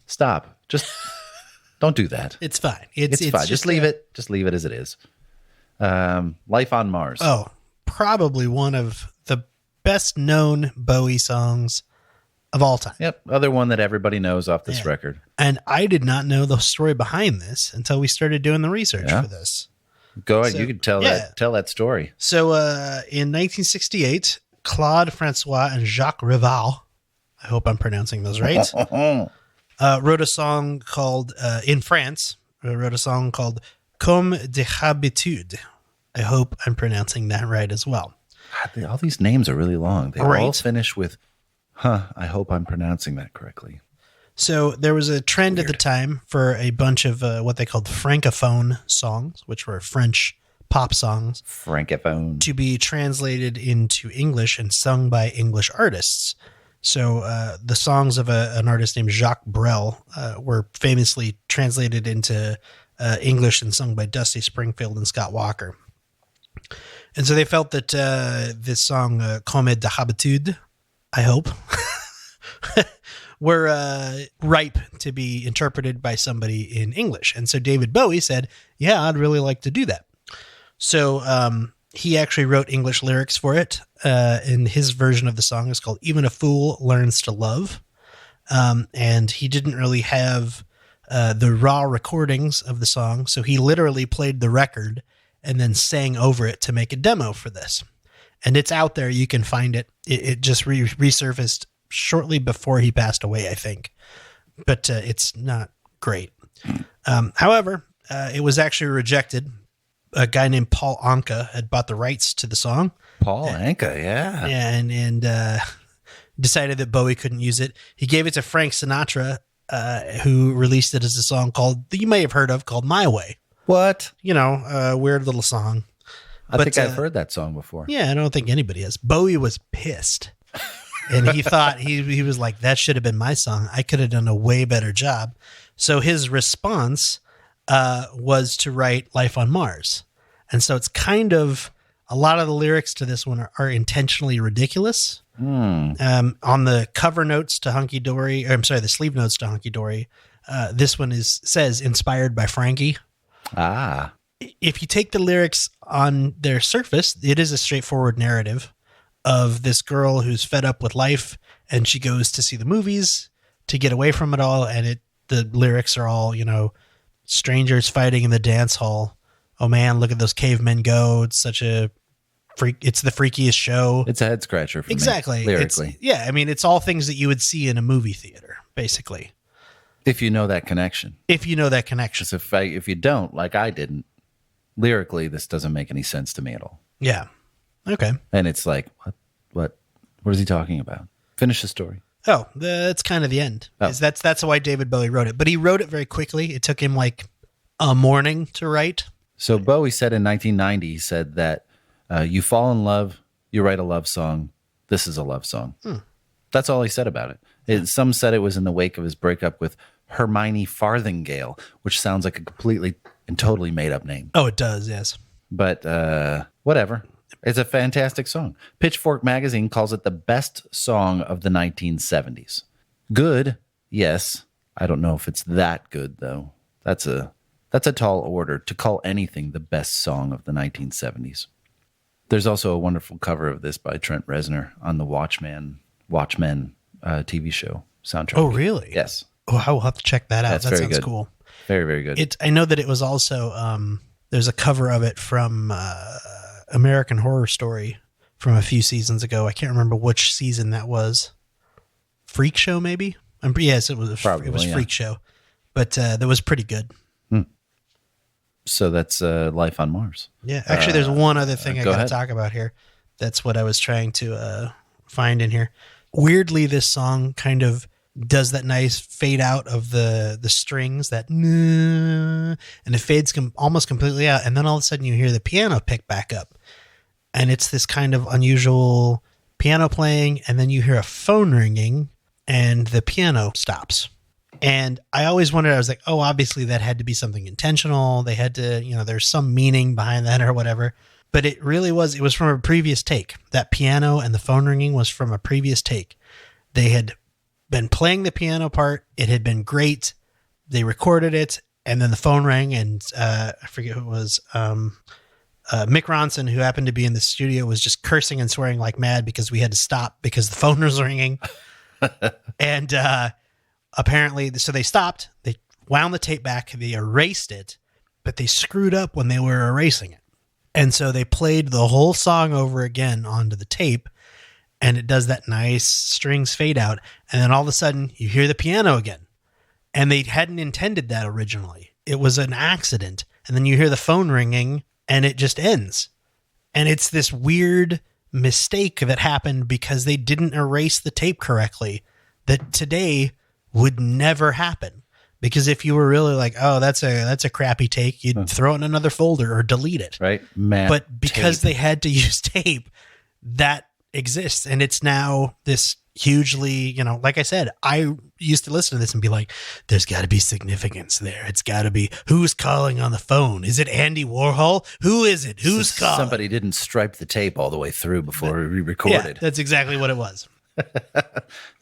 S1: stop. Just don't do that.
S2: It's fine.
S1: It's fine. Just leave it. Just leave it as it is. Life on Mars.
S2: Oh, probably one of the best known Bowie songs of all time.
S1: Yep. Other one that everybody knows off this record.
S2: And I did not know the story behind this until we started doing the research for this.
S1: Go ahead. You can tell that story.
S2: So in 1968, Claude Francois and Jacques Rival, I hope I'm pronouncing those right, wrote a song called, in France, wrote a song called Comme des Habitudes. I hope I'm pronouncing that right as well.
S1: God, all these names are really long. They
S2: Right.
S1: all finish with, I hope I'm pronouncing that correctly.
S2: So there was a trend at the time for a bunch of what they called francophone songs, which were French pop songs,
S1: Francophone,
S2: to be translated into English and sung by English artists. So the songs of an artist named Jacques Brel were famously translated into English and sung by Dusty Springfield and Scott Walker. And so they felt that this song, Comme des Habitudes, I hope, were ripe to be interpreted by somebody in English. And so David Bowie said, yeah, I'd really like to do that. So he actually wrote English lyrics for it. And his version of the song is called Even a Fool Learns to Love. And he didn't really have the raw recordings of the song. So he literally played the record and then sang over it to make a demo for this. And it's out there. You can find it. It just resurfaced shortly before he passed away, I think. But it's not great. However, it was actually rejected. A guy named Paul Anka had bought the rights to the song.
S1: Paul Anka, yeah.
S2: And decided that Bowie couldn't use it. He gave it to Frank Sinatra, who released it as a song that you may have heard of, called My Way.
S1: What?
S2: A weird little song.
S1: I think I've heard that song before.
S2: Yeah, I don't think anybody has. Bowie was pissed. And he thought, he was like, that should have been my song. I could have done a way better job. So his response was to write Life on Mars. And so it's kind of, a lot of the lyrics to this one are intentionally ridiculous. On the cover notes to Hunky Dory, the sleeve notes to Hunky Dory, this one says inspired by Frankie.
S1: Ah.
S2: If you take the lyrics on their surface, it is a straightforward narrative of this girl who's fed up with life, and she goes to see the movies to get away from it all. And the lyrics are all, strangers fighting in the dance hall. Oh man, look at those cavemen go. It's such a freak. It's the freakiest show.
S1: It's a head scratcher for
S2: exactly.
S1: me, lyrically.
S2: It's all things that you would see in a movie theater, basically.
S1: If you know that connection.
S2: If
S1: you don't, like I didn't, lyrically, this doesn't make any sense to me at all.
S2: Yeah. Okay.
S1: And it's like, what is he talking about? Finish the story.
S2: Oh, that's kind of the end.
S1: Oh.
S2: That's why David Bowie wrote it. But he wrote it very quickly. It took him like a morning to write.
S1: So Bowie said in 1990, he said that you fall in love, you write a love song. This is a love song. That's all he said about it. Some said it was in the wake of his breakup with Hermione Farthingale, which sounds like a completely and totally made up name.
S2: Oh, it does, yes.
S1: But whatever. It's a fantastic song. Pitchfork magazine calls it the best song of the 1970s. Good, yes. I don't know if it's that good, though. That's a That's a tall order to call anything the best song of the 1970s. There's also a wonderful cover of this by Trent Reznor on the Watchmen TV show soundtrack.
S2: Oh, really?
S1: Yes.
S2: Oh, I will have to check that out.
S1: That's
S2: That
S1: very
S2: sounds
S1: good.
S2: cool.
S1: Very, very good.
S2: I know that it was also there's a cover of it from American Horror Story from a few seasons ago. I can't remember which season that was. Freak Show, maybe? Yes, it was.
S1: Probably,
S2: it was
S1: yeah.
S2: Freak Show, but that was pretty good.
S1: So that's Life on Mars.
S2: Yeah, actually, there's one other thing I
S1: go
S2: got to
S1: ahead.
S2: talk about here. That's what I was trying to find in here. Weirdly, this song kind of does that nice fade out of the strings, that and it fades almost completely out, and then all of a sudden you hear the piano pick back up, and it's this kind of unusual piano playing, and then you hear a phone ringing, and the piano stops. And I always wondered, I was like, oh, obviously that had to be something intentional. They had to, there's some meaning behind that or whatever. But it was from a previous take. That piano and the phone ringing was from a previous take. They had been playing the piano part. It had been great. They recorded it. And then the phone rang, and I forget who it was. Mick Ronson, who happened to be in the studio, was just cursing and swearing like mad because we had to stop because the phone was ringing. And apparently, so they stopped. They wound the tape back. They erased it, but they screwed up when they were erasing it. And so they played the whole song over again onto the tape, and it does that nice strings fade out. And then all of a sudden, you hear the piano again. And they hadn't intended that originally. It was an accident. And then you hear the phone ringing, and it just ends. And it's this weird mistake that happened because they didn't erase the tape correctly that today would never happen. Because if you were really like, oh, that's a crappy take, you'd throw it in another folder or delete it.
S1: Right. Man.
S2: But because they had to use tape, that exists. And it's now this hugely, like I said, I used to listen to this and be like, there's got to be significance there. It's got to be, who's calling on the phone? Is it Andy Warhol? Who is it? Who's calling?
S1: Somebody didn't stripe the tape all the way through before we recorded.
S2: Yeah, that's exactly what it was.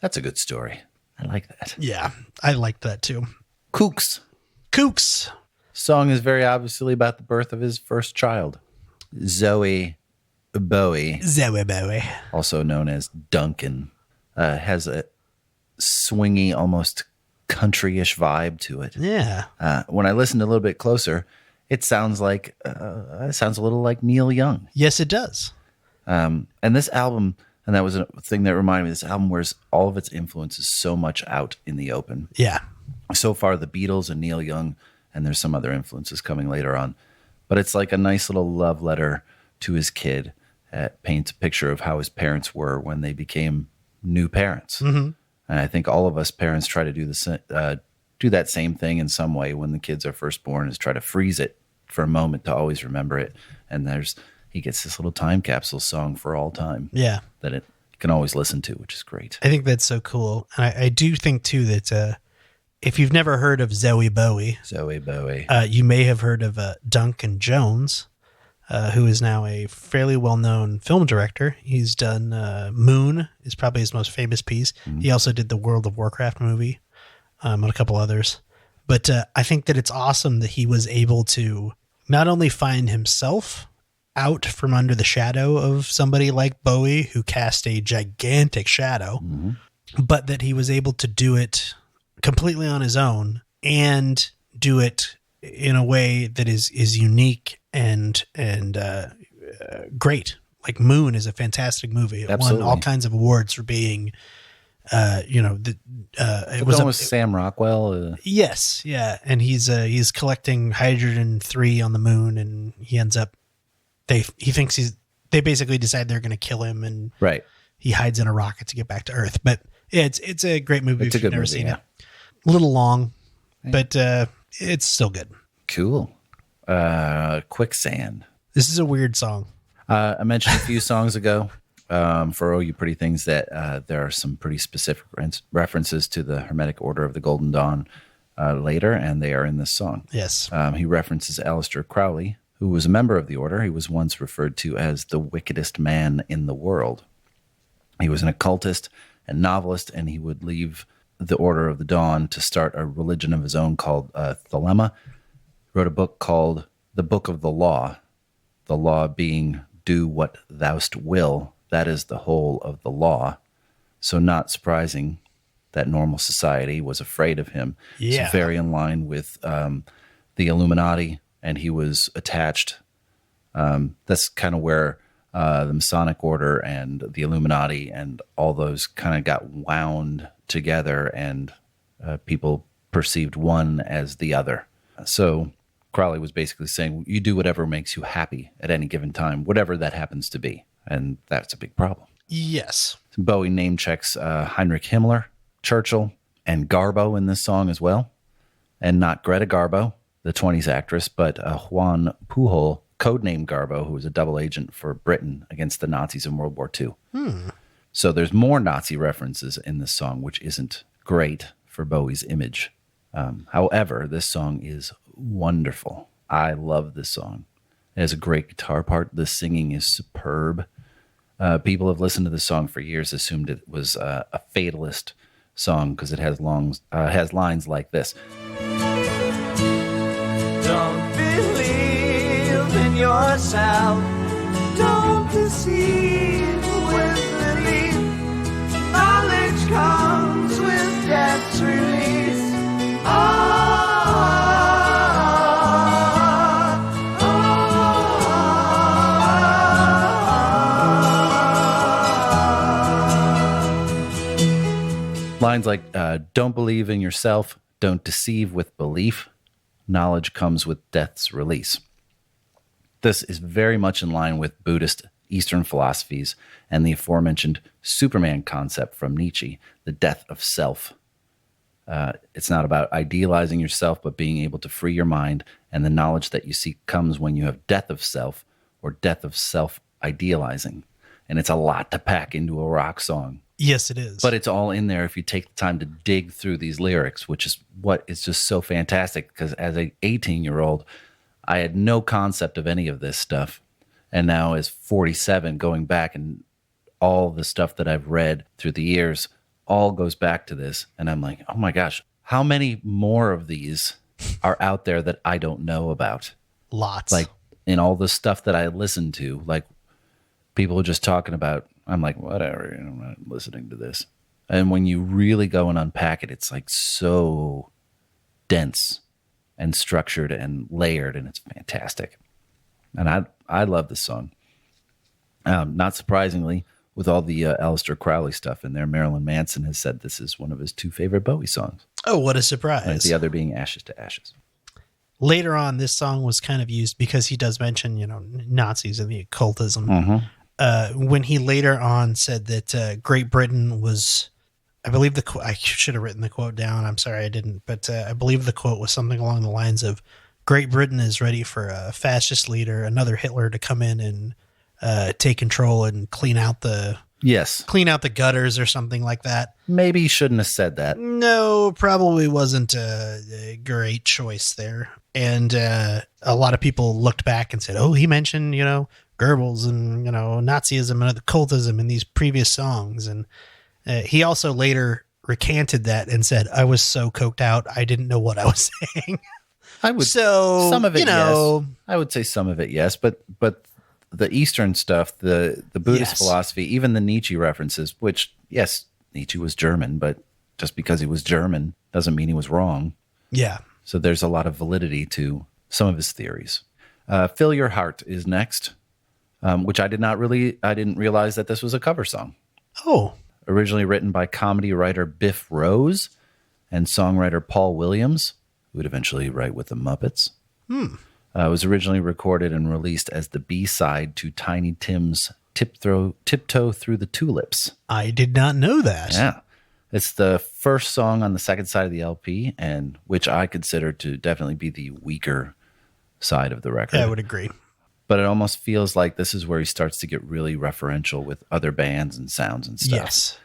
S1: That's a good story. I like that.
S2: Yeah, I liked that too.
S1: Kooks. Song is very obviously about the birth of his first child, Zoe Bowie, also known as Duncan, has a swingy, almost country-ish vibe to it.
S2: Yeah.
S1: When I listened a little bit closer, it sounds a little like Neil Young.
S2: Yes, it does.
S1: And this album, and that was a thing that reminded me, this album wears all of its influences so much out in the open.
S2: Yeah.
S1: So far, the Beatles and Neil Young, and there's some other influences coming later on. But it's like a nice little love letter to his kid. Paints a picture of how his parents were when they became new parents. Mm-hmm. And I think all of us parents try to do that same thing in some way when the kids are first born, is try to freeze it for a moment to always remember it. And he gets this little time capsule song for all time.
S2: Yeah.
S1: That it can always listen to, which is great.
S2: I think that's so cool. And I do think too that if you've never heard of Zoe Bowie, you may have heard of Duncan Jones, who is now a fairly well-known film director. He's done Moon is probably his most famous piece. Mm-hmm. He also did the World of Warcraft movie and a couple others. But I think that it's awesome that he was able to not only find himself out from under the shadow of somebody like Bowie, who cast a gigantic shadow, mm-hmm. but that he was able to do it completely on his own and do it in a way that is unique and great. Like Moon is a fantastic movie. It
S1: Absolutely.
S2: won all kinds of awards for being, it was
S1: almost Sam Rockwell.
S2: Yes. Yeah. And he's collecting hydrogen-3 on the moon, and he ends up, they basically decide they're going to kill him, and
S1: right.
S2: He hides in a rocket to get back to Earth. But yeah, it's a great movie.
S1: It's
S2: if
S1: a good
S2: you've never
S1: movie,
S2: seen
S1: yeah.
S2: it. A little long, but it's still good.
S1: Cool. Quicksand.
S2: This is a weird song.
S1: I mentioned a few songs ago for Oh You Pretty Things that there are some pretty specific references to the Hermetic Order of the Golden Dawn later, and they are in this song.
S2: Yes.
S1: He references Aleister Crowley, who was a member of the order. He was once referred to as the wickedest man in the world. He was an occultist and novelist, and he would leave the Order of the Dawn to start a religion of his own called Thelema. wrote a book called The Book of the Law being do what thou'st will. That is the whole of the law. So not surprising that normal society was afraid of him.
S2: Yeah.
S1: It's very in line with the Illuminati, and he was attached. That's kind of where the Masonic Order and the Illuminati and all those kind of got wound together, and people perceived one as the other. So Crowley was basically saying, you do whatever makes you happy at any given time, whatever that happens to be. And that's a big problem.
S2: Yes.
S1: Bowie name checks Heinrich Himmler, Churchill, and Garbo in this song as well. And not Greta Garbo, the 20s actress, but Juan Pujol, codenamed Garbo, who was a double agent for Britain against the Nazis in World War II. So there's more Nazi references in this song, which isn't great for Bowie's image. However, this song is wonderful. I love this song. It has a great guitar part. The singing is superb. People have listened to this song for years, assumed it was a fatalist song because it has lines like this.
S4: Don't believe in yourself. Don't deceive with belief. Knowledge comes with death's release.
S1: Lines like, don't believe in yourself, don't deceive with belief, knowledge comes with death's release. This is very much in line with Buddhist Eastern philosophies and the aforementioned Superman concept from Nietzsche, the death of self. It's not about idealizing yourself, but being able to free your mind, and the knowledge that you seek comes when you have death of self or death of self-idealizing. And it's a lot to pack into a rock song.
S2: Yes, it is.
S1: But it's all in there if you take the time to dig through these lyrics, which is what is just so fantastic, because as an 18-year-old, I had no concept of any of this stuff. And now as 47, going back, and all the stuff that I've read through the years all goes back to this. And I'm like, oh my gosh, how many more of these are out there that I don't know about?
S2: Lots.
S1: Like in all the stuff that I listen to, like people just talking about, I'm like, whatever, I'm not listening to this. And when you really go and unpack it, it's like so dense and structured and layered, and it's fantastic. And I love this song. Not surprisingly, with all the Aleister Crowley stuff in there, Marilyn Manson has said this is one of his 2 favorite Bowie songs.
S2: Oh, what a surprise.
S1: The other being Ashes to Ashes.
S2: Later on, this song was kind of used because he does mention, Nazis and the occultism.
S1: Mm-hmm.
S2: When he later on said that Great Britain was, I believe I should have written the quote down. I'm sorry I didn't, but I believe the quote was something along the lines of, Great Britain is ready for a fascist leader, another Hitler, to come in and take control and clean out the gutters or something like that.
S1: Maybe you shouldn't have said that.
S2: No, probably wasn't a great choice there. And a lot of people looked back and said, oh, he mentioned, Goebbels and, Nazism and occultism in these previous songs. And he also later recanted that and said, I was so coked out, I didn't know what I was saying.
S1: Some of it, yes. I would say some of it, yes. But the Eastern stuff, the Buddhist philosophy, even the Nietzsche references, which, yes, Nietzsche was German, but just because he was German doesn't mean he was wrong.
S2: Yeah.
S1: So there's a lot of validity to some of his theories. Fill Your Heart is next, which I didn't realize that this was a cover song.
S2: Oh.
S1: Originally written by comedy writer Biff Rose and songwriter Paul Williams, who would eventually write with the Muppets. It was originally recorded and released as the B-side to Tiny Tim's Tiptoe Through the Tulips.
S2: I did not know that.
S1: Yeah. It's the first song on the second side of the LP, and which I consider to definitely be the weaker side of the record.
S2: I would agree.
S1: But it almost feels like this is where he starts to get really referential with other bands and sounds and stuff.
S2: Yes.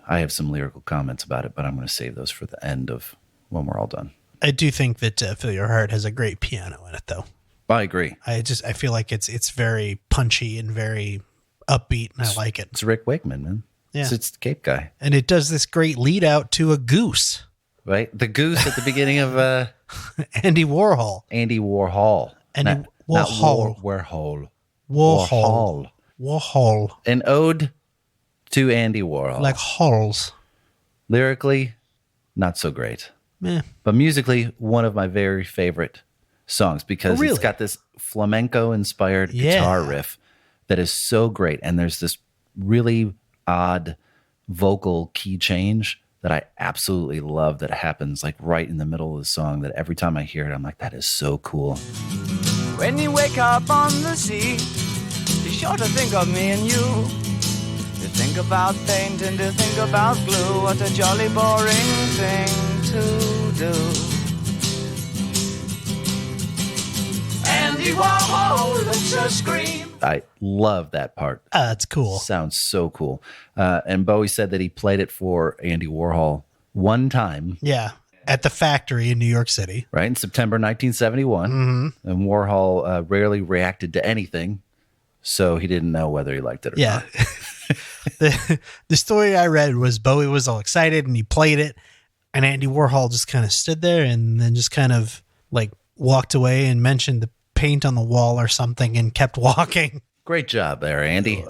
S1: I have some lyrical comments about it, but I'm going to save those for the end of when we're all done.
S2: I do think that Fill Your Heart has a great piano in it, though.
S1: I agree.
S2: I feel like it's very punchy and very upbeat, and I like it.
S1: It's Rick Wakeman, man.
S2: Yeah.
S1: It's the Cape guy.
S2: And it does this great lead out to a goose.
S1: Right? The goose at the beginning of
S2: Andy Warhol.
S1: Andy Warhol.
S2: Andy
S1: Not
S2: Warhol.
S1: Warhol.
S2: Warhol. Warhol.
S1: An ode to Andy Warhol.
S2: Like holes.
S1: Lyrically, not so great.
S2: Meh.
S1: But musically, one of my very favorite songs because
S2: really?
S1: It's got this flamenco-inspired guitar riff that is so great. And there's this really odd vocal key change that I absolutely love that happens like right in the middle of the song that every time I hear it, I'm like, that is so cool.
S4: When you wake up on the sea, be sure to think of me and you. To think about paint and to think about glue. What a jolly boring thing to do. Andy Warhol looks a scream.
S1: I love that part.
S2: That's cool.
S1: Sounds so cool. And Bowie said that he played it for Andy Warhol one time.
S2: Yeah. At the factory in New York City.
S1: Right, in September 1971.
S2: Mm-hmm.
S1: And Warhol rarely reacted to anything, so he didn't know whether he liked it or not.
S2: The story I read was Bowie was all excited and he played it, and Andy Warhol just kind of stood there and then just kind of like walked away and mentioned the paint on the wall or something and kept walking.
S1: Great job there, Andy.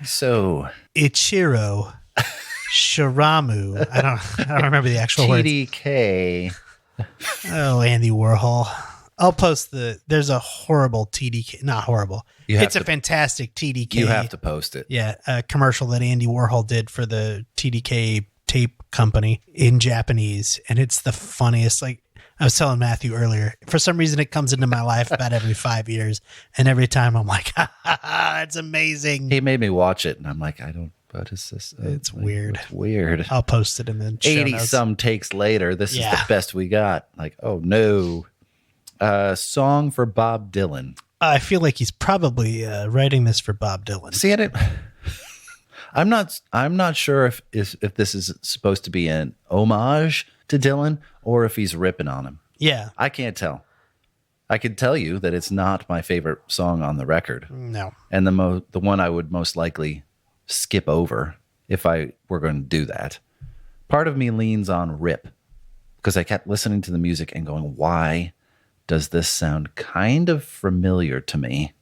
S1: So
S2: Ichiro Shiramu. I don't remember the actual word.
S1: TDK.
S2: Oh, Andy Warhol. I'll post there's a horrible TDK, not horrible. It's a fantastic TDK.
S1: You have to post it.
S2: Yeah, a commercial that Andy Warhol did for the TDK tape company in Japanese. And it's the funniest. Like I was telling Matthew earlier, for some reason it comes into my life about every 5 years. And every time I'm like, it's amazing.
S1: He made me watch it. And I'm like, what is this?
S2: It's weird.
S1: It's weird.
S2: I'll post it in the show
S1: 80
S2: notes.
S1: some takes later. This is the best we got. Like, oh no. Song for Bob Dylan.
S2: I feel like he's probably writing this for Bob Dylan.
S1: See, I'm not sure if this is supposed to be an homage to Dylan or if he's ripping on him.
S2: Yeah.
S1: I can't tell. I can tell you that it's not my favorite song on the record.
S2: No.
S1: And the one I would most likely skip over if I were going to do that. Part of me leans on rip because I kept listening to the music and going, why does this sound kind of familiar to me?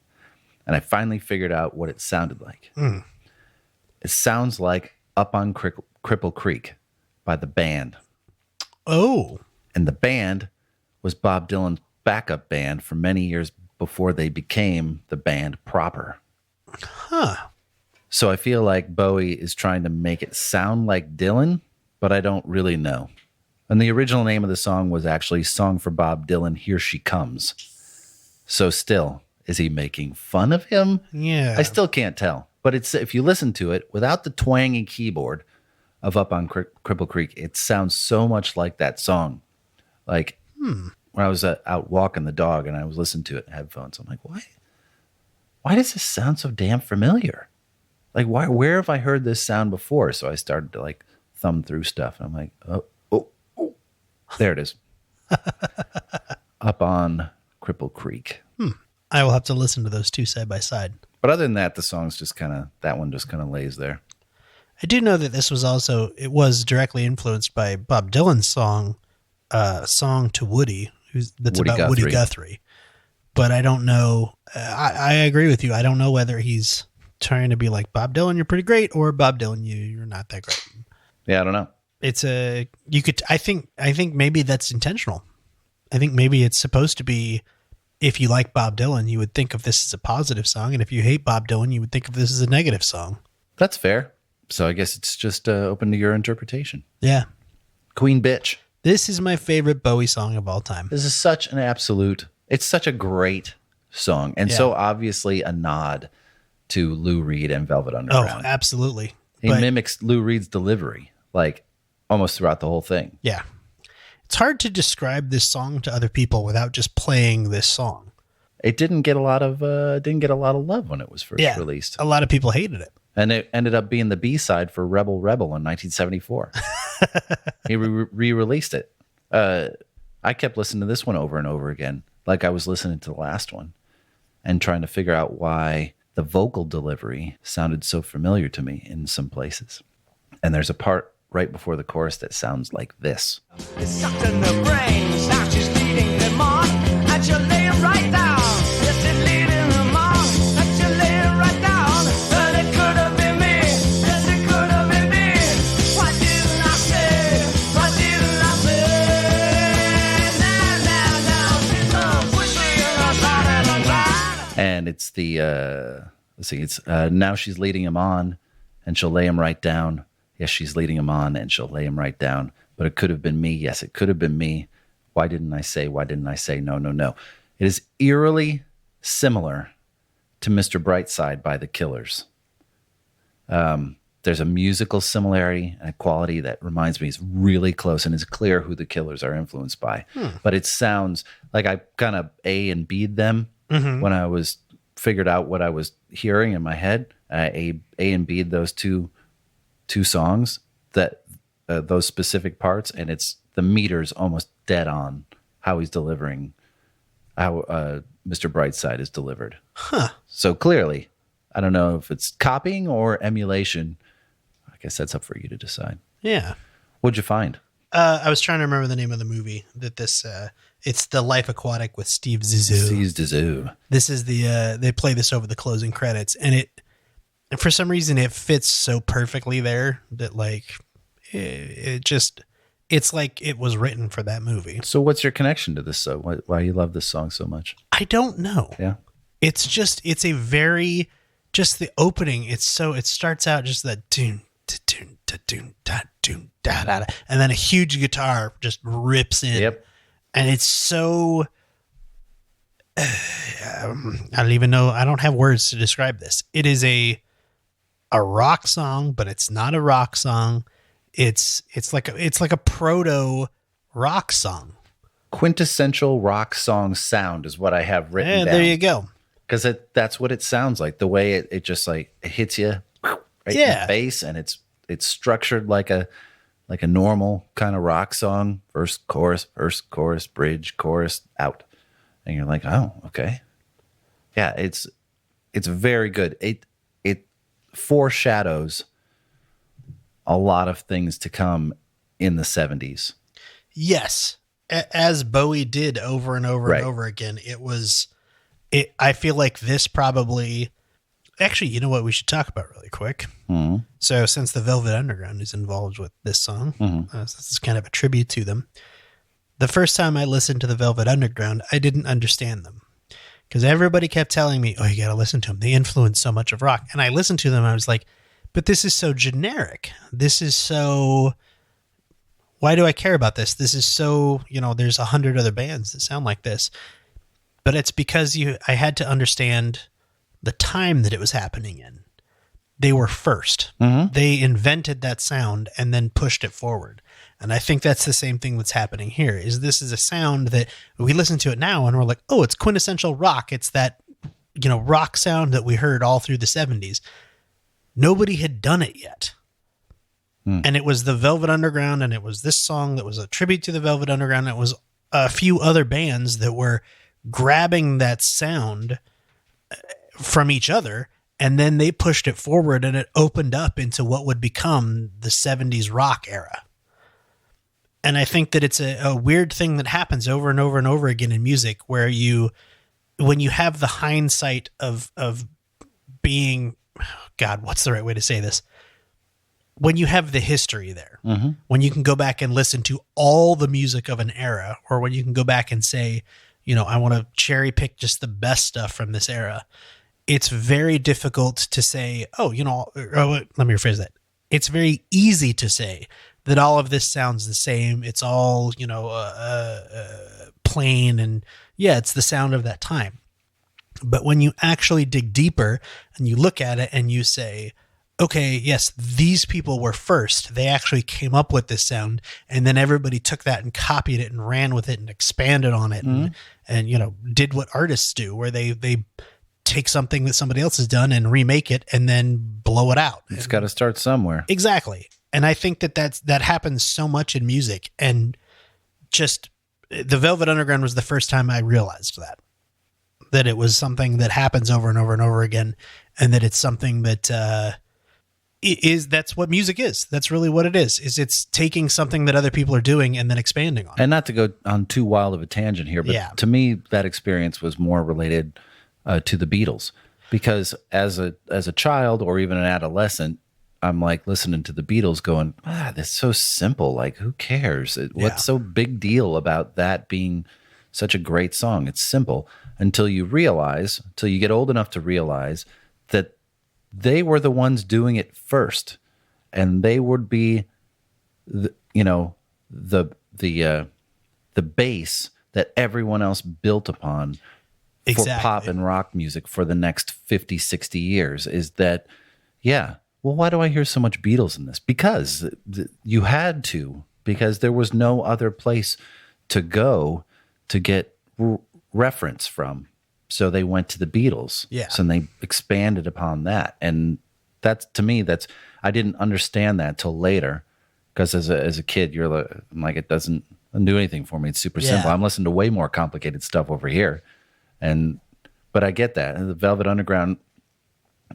S1: And I finally figured out what it sounded like. It sounds like Up on Cripple Creek by the band.
S2: Oh.
S1: And the band was Bob Dylan's backup band for many years before they became the band proper.
S2: Huh.
S1: So I feel like Bowie is trying to make it sound like Dylan, but I don't really know. And the original name of the song was actually Song for Bob Dylan, Here She Comes. So still, is he making fun of him?
S2: Yeah.
S1: I still can't tell. But it's if you listen to it without the twangy keyboard of Up on Cripple Creek, it sounds so much like that song. Like when I was out walking the dog and I was listening to it in headphones, I'm like, why does this sound so damn familiar? Like, where have I heard this sound before? So I started to like thumb through stuff. And I'm like, oh, there it is. Up on Cripple Creek.
S2: I will have to listen to those two side by side.
S1: But other than that, the song's that one just kind of lays there.
S2: I do know that this was directly influenced by Bob Dylan's song to Woody, that's
S1: Woody
S2: about
S1: Guthrie.
S2: Woody Guthrie. But I don't know. I agree with you. I don't know whether he's trying to be like Bob Dylan, you're pretty great, or Bob Dylan, you're not that great.
S1: Yeah, I don't know.
S2: I think maybe that's intentional. I think maybe it's supposed to be, if you like Bob Dylan, you would think of this as a positive song. And if you hate Bob Dylan, you would think of this as a negative song.
S1: That's fair. So I guess it's just open to your interpretation.
S2: Yeah.
S1: Queen Bitch.
S2: This is my favorite Bowie song of all time.
S1: This is it's such a great song. And so obviously a nod to Lou Reed and Velvet Underground.
S2: Oh, absolutely.
S1: He mimics Lou Reed's delivery, like almost throughout the whole thing.
S2: Yeah. It's hard to describe this song to other people without just playing this song.
S1: It didn't get a lot of love when it was first released.
S2: A lot of people hated it.
S1: And it ended up being the B-side for Rebel Rebel in 1974. He re-released it. I kept listening to this one over and over again, like I was listening to the last one, and trying to figure out why the vocal delivery sounded so familiar to me in some places. And there's a part right before the chorus that sounds like this.
S4: It's sucked in the brains. Now she's leading them on, and she'll lay 'em right down. Yes, she's leading them on, and she'll lay 'em right down. But it could have been me. Yes, it could have been me. Why didn't I say? Why didn't I say? Now, she's so pushing us out of the line.
S1: And it's the let's see, it's now she's leading him on, and she'll lay him right down. Yes, she's leading him on, and she'll lay him right down. But it could have been me. Yes, it could have been me. Why didn't I say? Why didn't I say? No, no, no. It is eerily similar to Mr. Brightside by The Killers. There's a musical similarity and a quality that reminds me is really close, and it's clear who The Killers are influenced by. But it sounds like I kind of A and B'd them when I was figured out what I was hearing in my head. A and B'd those two songs, that those specific parts, and it's the meter's almost dead on how he's delivering, how Mr. Brightside is delivered. So clearly, I don't know if it's copying or emulation. I guess that's up for you to decide.
S2: Yeah.
S1: What'd you find?
S2: I was trying to remember the name of the movie that this, it's The Life Aquatic with Steve Zissou.
S1: Steve Zissou.
S2: This is they play this over the closing credits, and for some reason it fits so perfectly there that like, it's like it was written for that movie.
S1: So what's your connection to this? So why you love this song so much?
S2: I don't know.
S1: Yeah.
S2: It's a very, just the opening. It starts out just that tune, tune, tune, tune, da, da, da, and then a huge guitar just rips in.
S1: Yep.
S2: And it's so, I don't even know. I don't have words to describe this. It is a rock song, but it's not a rock song. It's like a proto rock song.
S1: Quintessential rock song sound is what I have written down.
S2: There you go.
S1: Because that's what it sounds like. The way it just like it hits you right in the face, and it's structured like a normal kind of rock song. Verse, chorus, bridge, chorus, out. And you're like, oh, okay. Yeah, it's very good. It foreshadows a lot of things to come in the 70s.
S2: Yes. As Bowie did over and over and over again. I feel like this probably, actually, you know what we should talk about really quick? Mm-hmm. So since the Velvet Underground is involved with this song, this is kind of a tribute to them. The first time I listened to the Velvet Underground, I didn't understand them because everybody kept telling me, oh, you got to listen to them. They influence so much of rock. And I listened to them. I was like, but this is so generic. This is so, why do I care about this? This is so, there's 100 other bands that sound like this. But it's because I had to understand the time that it was happening in. They were first. Mm-hmm. They invented that sound and then pushed it forward. And I think that's the same thing that's happening here. This is a sound that we listen to it now and we're like, oh, it's quintessential rock. It's that, rock sound that we heard all through the 70s. Nobody had done it yet. And it was the Velvet Underground, and it was this song that was a tribute to the Velvet Underground. It was a few other bands that were grabbing that sound from each other, and then they pushed it forward, and it opened up into what would become the 70s rock era. And I think that it's a weird thing that happens over and over and over again in music, where when you have the hindsight of being, God, what's the right way to say this? When you have the history there, when you can go back and listen to all the music of an era, or when you can go back and say, I want to cherry pick just the best stuff from this era, it's very difficult to say, let me rephrase that. It's very easy to say that all of this sounds the same. It's all, plain, and it's the sound of that time. But when you actually dig deeper and you look at it and you say, okay, yes, these people were first. They actually came up with this sound, and then everybody took that and copied it and ran with it and expanded on it and did what artists do, where they take something that somebody else has done and remake it and then blow it out.
S1: It's got to start somewhere.
S2: Exactly. And I think that happens so much in music, and just the Velvet Underground was the first time I realized that it was something that happens over and over and over again, and that it's something that, That's what music is. That's really what it is it's taking something that other people are doing and then expanding on it.
S1: And not to go on too wild of a tangent here, but to me, that experience was more related to the Beatles, because as a child or even an adolescent, I'm like listening to the Beatles going, this is so simple. Like, who cares? What's so big deal about that being such a great song? It's simple until you get old enough to realize that they were the ones doing it first, and they would be, the base that everyone else built upon for pop and rock music for the next 50, 60 years. Is that, well, why do I hear so much Beatles in this? Because you had to, because there was no other place to go to get reference from. So they went to the Beatles.
S2: Yeah.
S1: So they expanded upon that. And that's, to me, I didn't understand that till later. Because as a kid, I'm like, it doesn't do anything for me. It's super simple. I'm listening to way more complicated stuff over here. But I get that. And the Velvet Underground,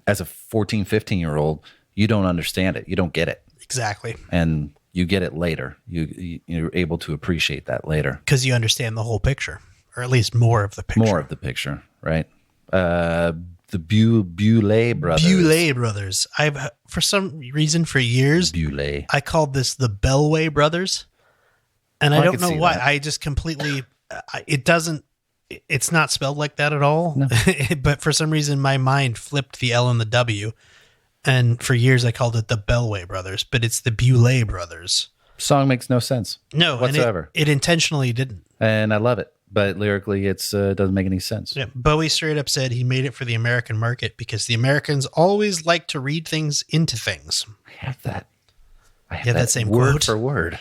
S1: as a 14, 15-year-old, you don't understand it. You don't get it.
S2: Exactly.
S1: And you get it later. You're able to appreciate that later.
S2: Because you understand the whole picture. Or at least more of the picture.
S1: More of the picture, right? The Bowie brothers.
S2: Bowie brothers. For some reason, for years,
S1: Bowie.
S2: I called this the Bellway brothers. And I don't know why.
S1: That.
S2: I just completely, it's not spelled like that at all.
S1: No.
S2: But for some reason, my mind flipped the L and the W. And for years, I called it the Bellway brothers. But it's the Bowie brothers.
S1: Song makes no sense.
S2: No,
S1: whatsoever.
S2: And it intentionally didn't.
S1: And I love it. But lyrically, it doesn't make any sense.
S2: Yeah, Bowie straight up said he made it for the American market because the Americans always like to read things into things.
S1: I have that.
S2: That same
S1: word
S2: quote
S1: for word.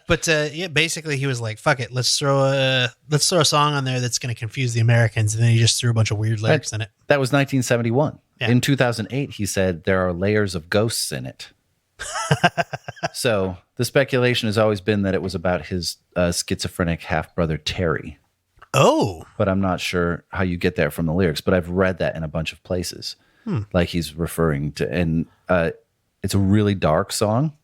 S2: But basically he was like, "Fuck it, let's throw a song on there that's going to confuse the Americans," and then he just threw a bunch of weird lyrics in it.
S1: That was 1971.
S2: Yeah.
S1: In 2008, he said there are layers of ghosts in it. So the speculation has always been that it was about his schizophrenic half-brother Terry.
S2: Oh.
S1: But I'm not sure how you get there from the lyrics, but I've read that in a bunch of places. Like he's referring to, and it's a really dark song.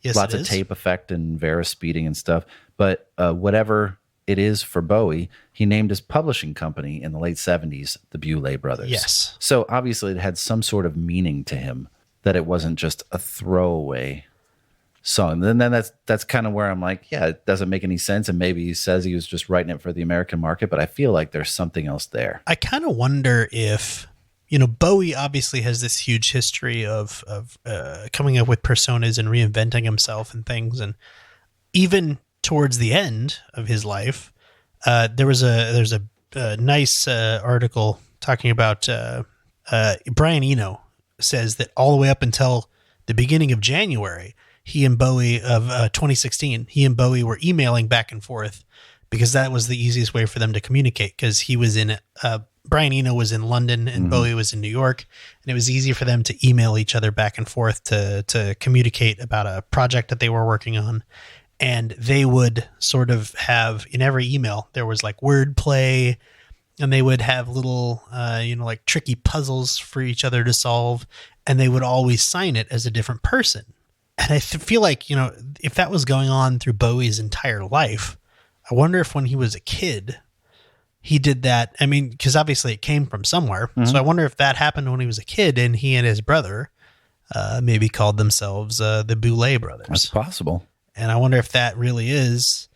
S2: Yes,
S1: lots
S2: it
S1: of
S2: is.
S1: tape effect and Vera speeding and stuff. But whatever it is for Bowie, he named his publishing company in the late 70s the Bowie Brothers.
S2: Yes.
S1: So obviously it had some sort of meaning to him, that it wasn't just a throwaway song. And then that's kind of where I'm like, yeah, it doesn't make any sense. And maybe he says he was just writing it for the American market, but I feel like there's something else there.
S2: I kind of wonder if, Bowie obviously has this huge history of coming up with personas and reinventing himself and things. And even towards the end of his life, there's a nice article talking about Brian Eno says that all the way up until the beginning of January, he and Bowie of 2016, he and Bowie were emailing back and forth because that was the easiest way for them to communicate. Because he was in Brian Eno was in London and Bowie was in New York, and it was easy for them to email each other back and forth to communicate about a project that they were working on. And they would sort of have, in every email, there was like wordplay, and they would have little, like tricky puzzles for each other to solve. And they would always sign it as a different person. And I feel like, if that was going on through Bowie's entire life, I wonder if when he was a kid, he did that. I mean, because obviously it came from somewhere. Mm-hmm. So I wonder if that happened when he was a kid and he and his brother maybe called themselves the Bowie Brothers.
S1: That's possible.
S2: And I wonder if that really is,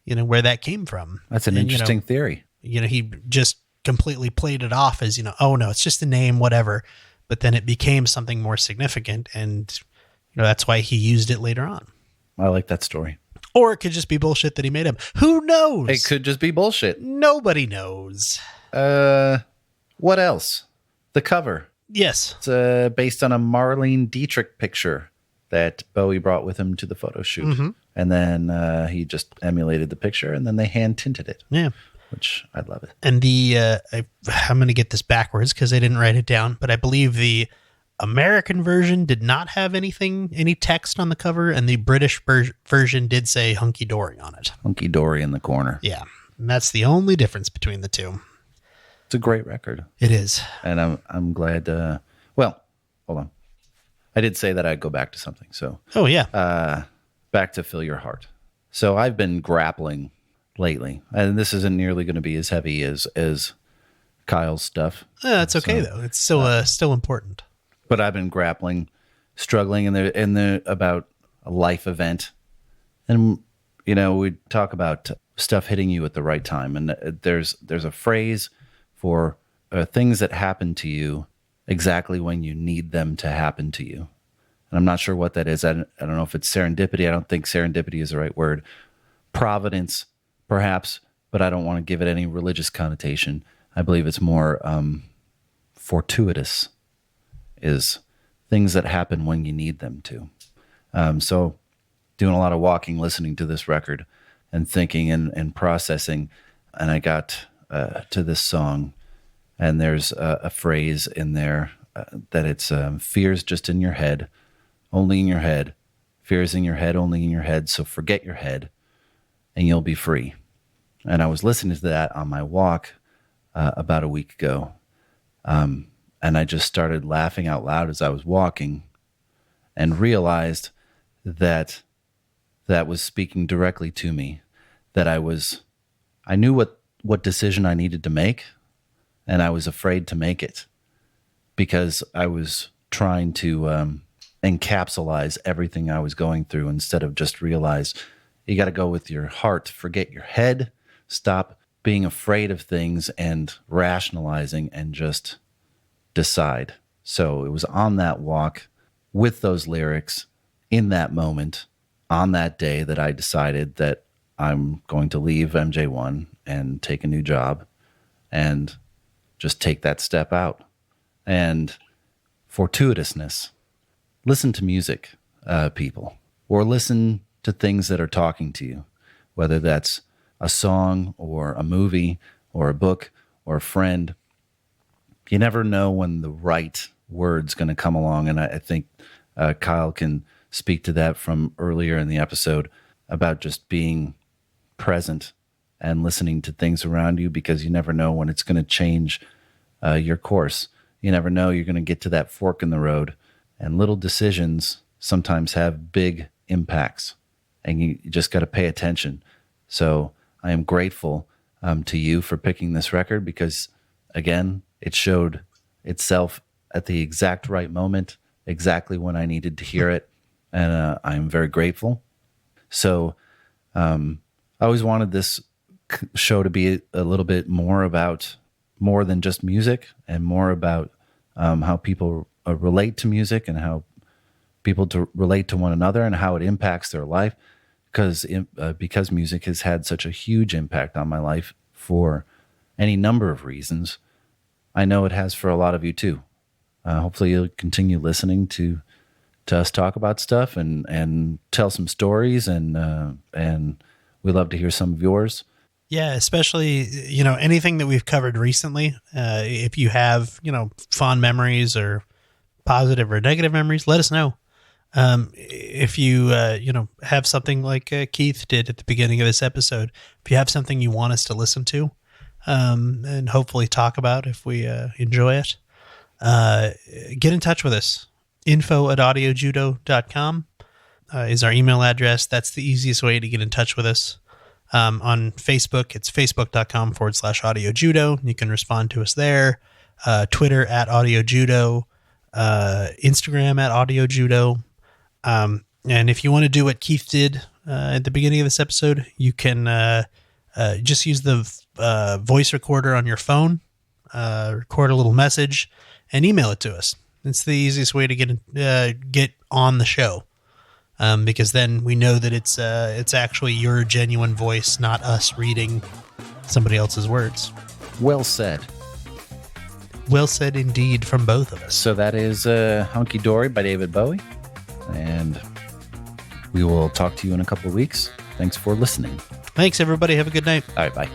S2: where that came from.
S1: That's an interesting theory.
S2: He just completely played it off as, oh no, it's just a name, whatever. But then it became something more significant. And, that's why he used it later on.
S1: I like that story.
S2: Or it could just be bullshit that he made up. Who knows?
S1: It could just be bullshit.
S2: Nobody knows.
S1: What else? The cover.
S2: Yes.
S1: It's based on a Marlene Dietrich picture that Bowie brought with him to the photo shoot. Mm-hmm. And then he just emulated the picture, and then they hand tinted it.
S2: Yeah.
S1: Which I love it.
S2: And I'm going to get this backwards because I didn't write it down, but I believe the American version did not have any text on the cover, and the British version did say Hunky Dory on it.
S1: Hunky Dory in the corner.
S2: Yeah. And that's the only difference between the two.
S1: It's a great record.
S2: It is.
S1: And I'm glad. Well, hold on. I did say that I'd go back to something. So
S2: Oh, yeah.
S1: back to Fill Your Heart. So I've been grappling lately, and this isn't nearly going to be as heavy as Kyle's stuff.
S2: That's okay, though. It's still important.
S1: But I've been grappling, struggling in the about a life event. And, you know, we talk about stuff hitting you at the right time. And there's a phrase for things that happen to you exactly when you need them to happen to you. And I'm not sure what that is. I don't know if it's serendipity. I don't think serendipity is the right word. Providence, perhaps, but I don't want to give it any religious connotation. I believe it's more fortuitous, is things that happen when you need them to. So doing a lot of walking, listening to this record and thinking and processing. And I got to this song, and there's a phrase in there that it's fear's just in your head, only in your head. Fear's in your head, only in your head. So forget your head and you'll be free. And I was listening to that on my walk about a week ago. And I just started laughing out loud as I was walking and realized that that was speaking directly to me, that I knew what decision I needed to make, and I was afraid to make it because I was trying to encapsulize everything I was going through instead of just realize you got to go with your heart, forget your head, stop being afraid of things and rationalizing and just decide. So it was on that walk with those lyrics in that moment on that day that I decided that I'm going to leave MJ1 and take a new job and just take that step out. And fortuitousness. Listen to music, people, or listen to things that are talking to you, whether that's a song or a movie or a book or a friend. You never know when the right word's going to come along. And I think Kyle can speak to that from earlier in the episode about just being present and listening to things around you, because you never know when it's going to change your course. You never know you're going to get to that fork in the road, and little decisions sometimes have big impacts, and you just got to pay attention. So I am grateful to you for picking this record, because again, it showed itself at the exact right moment, exactly when I needed to hear it. And I'm very grateful. So I always wanted this show to be a little bit more than just music, and more about how people relate to music and how people relate to one another and how it impacts their life. Because music has had such a huge impact on my life for any number of reasons. I know it has for a lot of you too. Hopefully you'll continue listening to us talk about stuff and tell some stories, and we love to hear some of yours.
S2: Yeah, especially, anything that we've covered recently. If you have, fond memories or positive or negative memories, let us know. If you, have something like Keith did at the beginning of this episode, if you have something you want us to listen to, and hopefully talk about if we enjoy it, get in touch with us. info@audiojudo.com is our email address. That's the easiest way to get in touch with us. On Facebook, it's facebook.com/audiojudo. You can respond to us there. Twitter @audiojudo, Instagram @audiojudo. And if you want to do what Keith did at the beginning of this episode, you can just use the voice recorder on your phone, record a little message, and email it to us. It's the easiest way to get on the show, because then we know that it's actually your genuine voice, not us reading somebody else's words.
S1: Well said.
S2: Well said indeed from both of us.
S1: So that is Hunky Dory by David Bowie. And we will talk to you in a couple of weeks. Thanks for listening.
S2: Thanks, everybody. Have a good night.
S1: All right, bye.